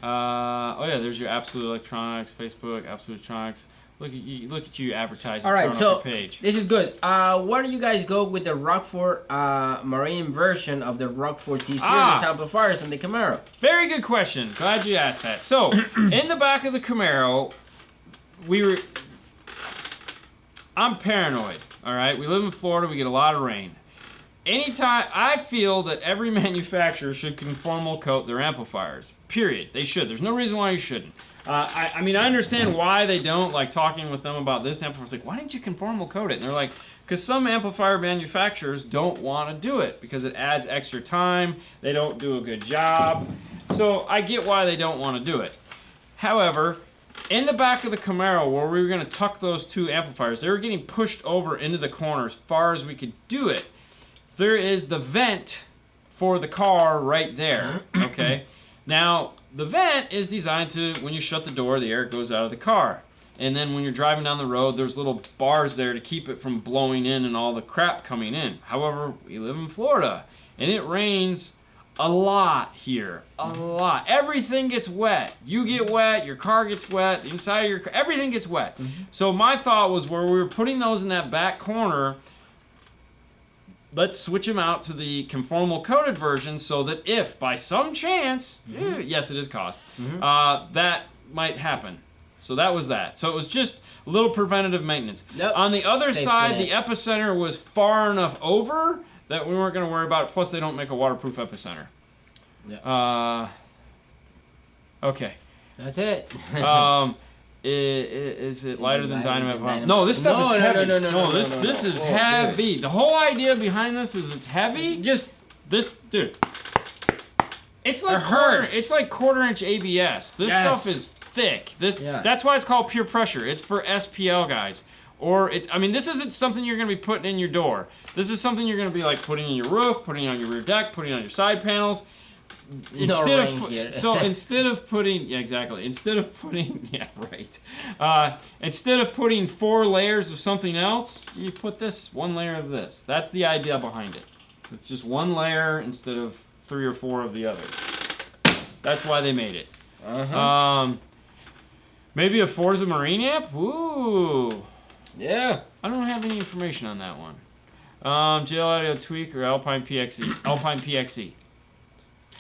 There's your Absolute Electronics, Facebook, Absolute Electronics. Look at you advertising. All right, so page. This is good. Where do you guys go with the Rockford Marine version of the Rockford T-Series amplifiers and the Camaro? Very good question. Glad you asked that. So, in the back of the Camaro, I'm paranoid, all right? We live in Florida. We get a lot of rain. Anytime, I feel that every manufacturer should conformal coat their amplifiers. Period. They should. There's no reason why you shouldn't. I mean, I understand why they don't, like talking with them about this amplifier. It's like, why didn't you conformal coat it? And they're like, because some amplifier manufacturers don't want to do it because it adds extra time. They don't do a good job. So I get why they don't want to do it. However, in the back of the Camaro where we were going to tuck those two amplifiers, they were getting pushed over into the corner as far as we could do it. There is the vent for the car right there, okay? Now, the vent is designed to, when you shut the door, the air goes out of the car. And then when you're driving down the road, there's little bars there to keep it from blowing in and all the crap coming in. However, we live in Florida, and it rains a lot here. A lot. Everything gets wet. You get wet, your car gets wet, the inside of your car, everything gets wet. So my thought was where we were putting those in that back corner, let's switch them out to the conformal coated version so that if by some chance, yes, it is cost, that might happen. So that was that. So it was just a little preventative maintenance. On the other side, the epicenter was far enough over that we weren't going to worry about it. Plus, they don't make a waterproof epicenter. Okay. That's it. Is it lighter than dynamite bomb? No, this stuff is heavy. No, this is heavy. The whole idea behind this is it's heavy. Just this, dude. It's like quarter-inch ABS. This stuff is thick. That's why it's called pure pressure. It's for SPL guys. I mean, this isn't something you're going to be putting in your door. This is something you're going to be like putting in your roof, putting on your rear deck, putting on your side panels. Instead of putting 4 layers of something else, you put this one layer of this. That's the idea behind it. It's just one layer instead of 3 or 4 of the other. That's why they made it. Maybe a Forza Marine amp? Ooh. Yeah. I don't have any information on that one. JL Audio Tweak or Alpine PXE? Alpine PXE.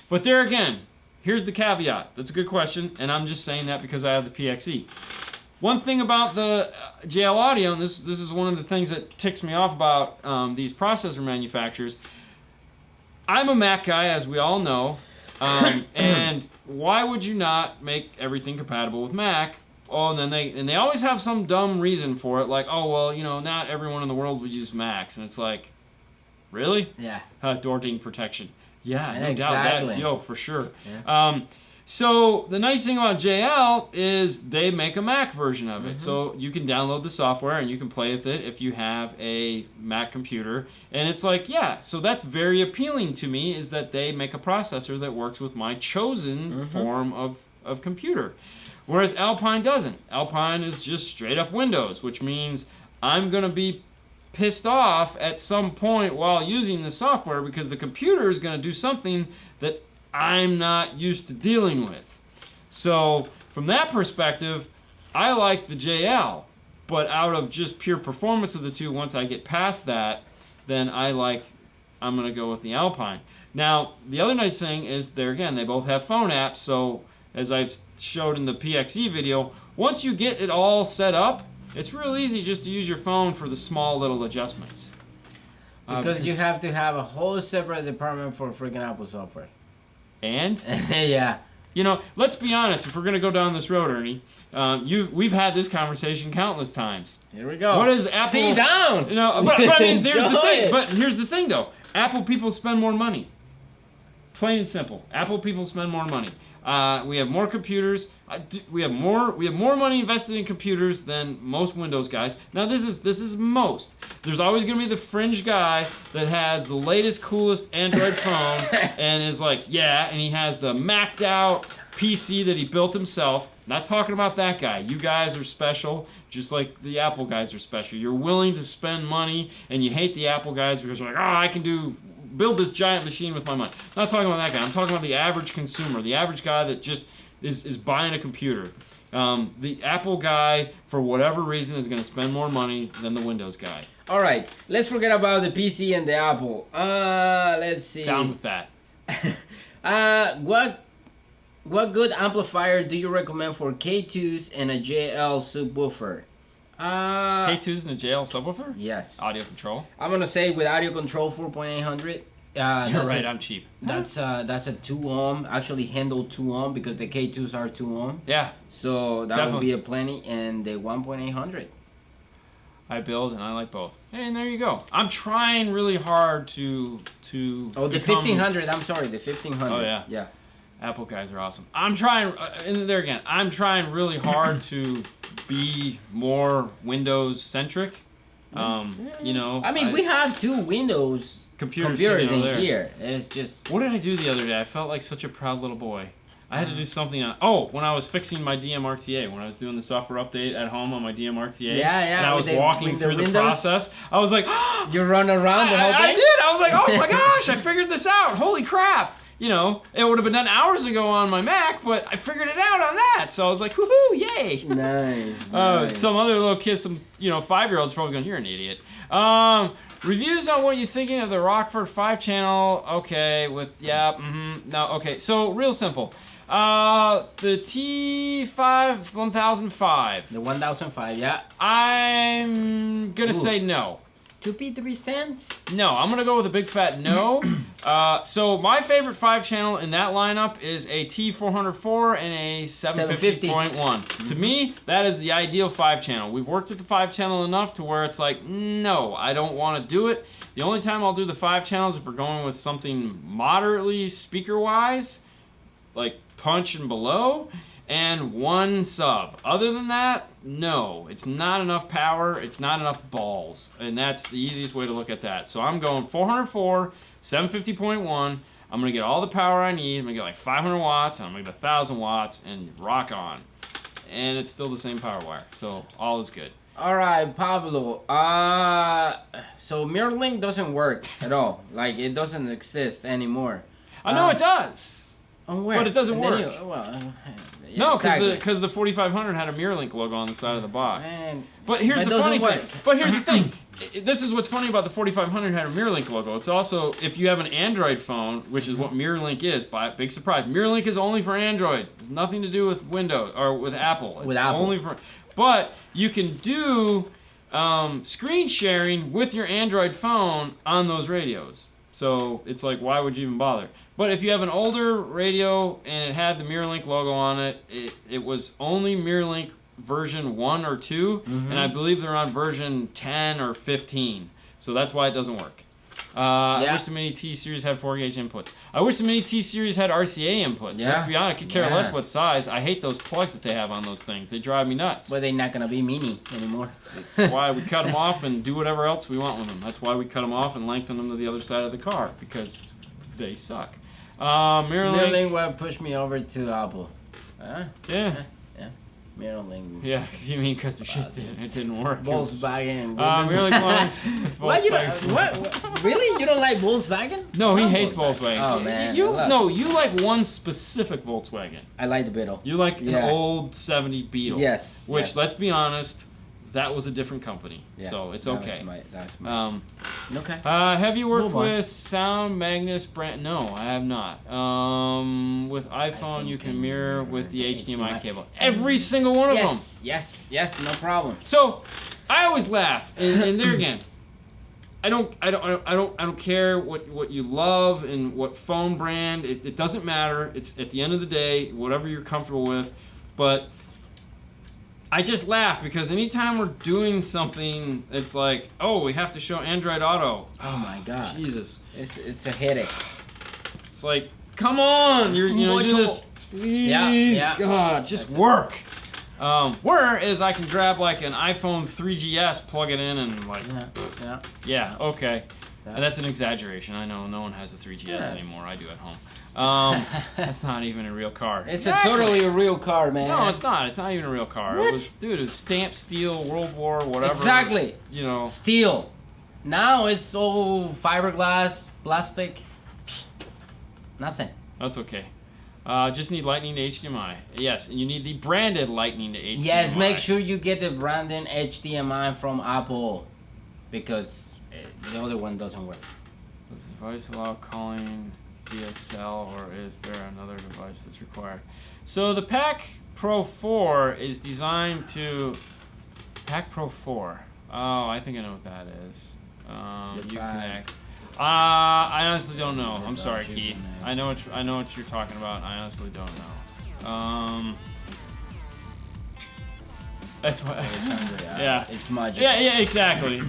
But there again, here's the caveat. That's a good question, and I'm just saying that because I have the PXE. one thing about the JL Audio, and this is one of the things that ticks me off about these processor manufacturers. I'm a Mac guy, as we all know, and why would you not make everything compatible with Mac? Oh, and then they always have some dumb reason for it, like, oh well, not everyone in the world would use Macs, and it's like, really? Yeah. Door ding protection. Yeah, no exactly. doubt. For sure. Yeah. So the nice thing about JL is they make a Mac version of it. So you can download the software and you can play with it if you have a Mac computer. And it's like, yeah, so that's very appealing to me, is that they make a processor that works with my chosen form of computer. Whereas Alpine doesn't. Alpine is just straight up Windows, which means I'm going to be pissed off at some point while using the software because the computer is going to do something that I'm not used to dealing with. So from that perspective, I like the JL, but out of just pure performance of the two, once I get past that, then I'm going to go with the Alpine. Now, the other nice thing is, there again, they both have phone apps, so as I've showed in the PXE video, once you get it all set up, it's real easy just to use your phone for the small little adjustments. Because you have to have a whole separate department for freaking Apple software. And? Yeah. Let's be honest, if we're going to go down this road, Ernie, we've had this conversation countless times. Here we go. What is Apple? Sit down! But I mean, there's the thing. It. But here's the thing, though. Apple people spend more money. Plain and simple. Apple people spend more money. We have more computers. We have more money invested in computers than most Windows guys. Now this is most. There's always going to be the fringe guy that has the latest, coolest Android phone and is like, yeah, and he has the Mac'd out PC that he built himself. Not talking about that guy. You guys are special, just like the Apple guys are special. You're willing to spend money, and you hate the Apple guys because you're like, oh, I can build this giant machine with my money. I'm not talking about that guy. I'm talking about the average consumer, the average guy that just is buying a computer. The Apple guy, for whatever reason, is going to spend more money than the Windows guy. All right, let's forget about the PC and the Apple. Let's see. Down with that. What good amplifier do you recommend for K2s and a JL subwoofer? K2s and a JL subwoofer? Yes. Audio control? I'm going to say with audio control 4.800. You're right, I'm cheap. That's a 2 ohm, actually handle 2 ohm because the K2s are 2 ohm. Yeah. So that would be a plenty, and the 1.800. I build and I like both. And there you go. I'm trying really hard to Oh, the 1500. I'm sorry, the 1500. Oh yeah. Yeah. Apple guys are awesome. I'm trying, and there again, I'm trying really hard to be more Windows centric. I mean, we have 2 Windows computers in here. It's just. What did I do the other day? I felt like such a proud little boy. I had to do something on. When I was fixing my DMRTA, when I was doing the software update at home on my DMRTA, yeah, and I was walking through the process, I was like, you run around the whole thing? I did. I was like, oh my gosh, I figured this out. Holy crap. It would have been done hours ago on my Mac, but I figured it out on that. So I was like, woohoo, yay. Nice. Some other little kids, some 5-year-olds probably going, you're an idiot. Reviews on what you're thinking of the Rockford 5-channel. Okay, no, okay. So, real simple. The T5 1005. The 1005, yeah. I'm going to say no. 2P3 stands? No, I'm going to go with a big fat no. So my favorite 5-channel in that lineup is a T404 and a 750.1. To me, that is the ideal 5-channel. We've worked with the 5-channel enough to where it's like, no, I don't want to do it. The only time I'll do the 5 channels if we're going with something moderately speaker-wise, like punch and below, and 1 sub. Other than that, no. It's not enough power, it's not enough balls. And that's the easiest way to look at that. So I'm going 404, 750.1. I'm going to get all the power I need. I'm going to get like 500 watts, and I'm going to get 1,000 watts, and rock on. And it's still the same power wire, so all is good. All right, Pablo. So MirrorLink doesn't work at all. Like, it doesn't exist anymore. I know it does. Where? But it doesn't work. No, exactly. because the 4500 had a MirrorLink logo on the side of the box. Man, but here's the funny thing. But here's the thing. This is what's funny about the 4500 had a MirrorLink logo. It's also, if you have an Android phone, which is what MirrorLink is, big surprise. MirrorLink is only for Android. It's nothing to do with Windows or with Apple. It's only for. But you can do screen sharing with your Android phone on those radios. So it's like, why would you even bother? But if you have an older radio and it had the MirrorLink logo on it, it was only MirrorLink version 1 or 2, and I believe they're on version 10 or 15. So that's why it doesn't work. I wish the Mini T-Series had 4-gauge inputs. I wish the Mini T-Series had RCA inputs. Yeah. Let's be honest, I could care less what size. I hate those plugs that they have on those things. They drive me nuts. But they're not going to be mini anymore. That's why we cut them off and do whatever else we want with them. That's why we cut them off and lengthen them to the other side of the car, because they suck. MirrorLink will push me over to Apple. Yeah. MirrorLink. Yeah, you mean because the shit didn't work. Volkswagen. MirrorLink belongs with Volkswagen. What? Really? You don't like Volkswagen? No, he hates Volkswagen. Oh, man. You like one specific Volkswagen. I like the Beetle. You like an old 70 Beetle. Yes. Which, let's be honest, that was a different company. Yeah, so it's okay. That's my okay. Have you worked with Sound Magnus brand? No, I have not. With iPhone, you can mirror with the HDMI cable. Every single one of them. Yes, no problem. So, I always laugh, and there again, I don't care what you love and what phone brand. It doesn't matter. It's at the end of the day, whatever you're comfortable with. But I just laugh because anytime we're doing something, it's like, oh, we have to show Android Auto. Oh my God, Jesus, it's a headache. It's like, come on, you're doing this. Please, God, just work. Whereas I can grab like an iPhone 3GS, plug it in, and like, okay. And that's an exaggeration. I know no one has a 3GS anymore. I do at home. That's not even a real car. It's a totally a real car, man. No, it's not. It's not even a real car. What? It was stamped steel, World War, whatever. Exactly. You know. Steel. Now it's all fiberglass, plastic. Nothing. That's okay. Just need Lightning to HDMI. Yes, and you need the branded Lightning to HDMI. Yes, make sure you get the branded HDMI from Apple, because the other one doesn't work. Does the device allow calling DSL, or is there another device that's required? So the Pac Pro 4 is designed to... Pac Pro 4. Oh, I think I know what that is. Uconnect. I honestly don't know. I'm sorry, Keith. I know what you're talking about. I honestly don't know. That's what. Yeah. It's magical. Yeah, exactly.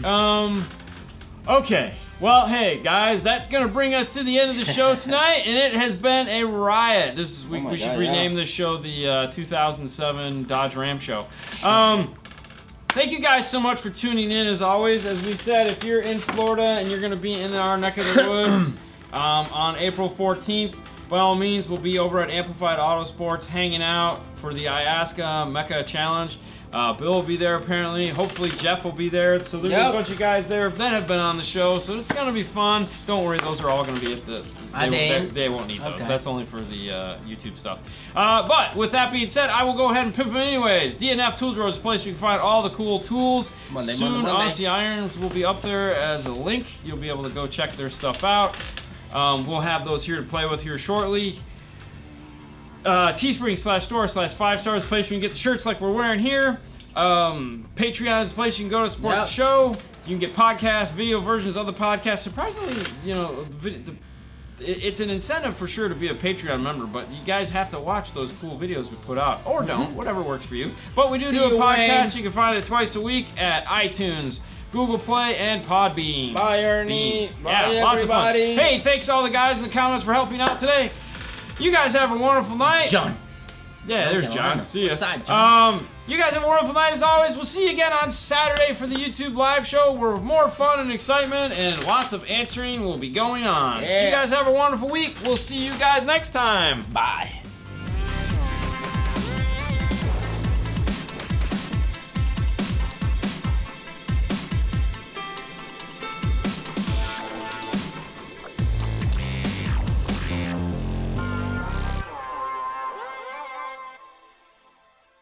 Okay. Well, hey guys, that's gonna bring us to the end of the show tonight, and it has been a riot. We should rename this show the 2007 Dodge Ram Show. Thank you guys so much for tuning in. As always, as we said, if you're in Florida and you're gonna be in our neck of the woods on April 14th, by all means, we'll be over at Amplified Autosports hanging out for the Iasca Mecca Challenge. Bill will be there apparently. Hopefully Jeff will be there. So there's a bunch of guys there that have been on the show. So it's going to be fun. Don't worry, those are all going to be at the... They won't need those. Okay. That's only for the YouTube stuff. But with that being said, I will go ahead and pimp them anyways. DNF Tools Road is a place where you can find all the cool tools. Soon, Aussie Irons will be up there as a link. You'll be able to go check their stuff out. We'll have those here to play with here shortly. Teespring/store/5 stars, place where you can get the shirts like we're wearing here. Patreon is a place you can go to support the show. You can get podcasts, video versions of the podcast. Surprisingly, it's an incentive for sure to be a Patreon member, but you guys have to watch those cool videos we put out, or don't, whatever works for you. But we do a podcast. You can find it twice a week at iTunes, Google Play, and Podbean. Bye, Ernie. Bye, lots of fun. everybody. Hey, thanks to all the guys in the comments for helping out today. You guys have a wonderful night. John. Yeah, there's John. See ya. What's up, John? You guys have a wonderful night as always. We'll see you again on Saturday for the YouTube live show where more fun and excitement and lots of answering will be going on. So you guys have a wonderful week. We'll see you guys next time. Bye.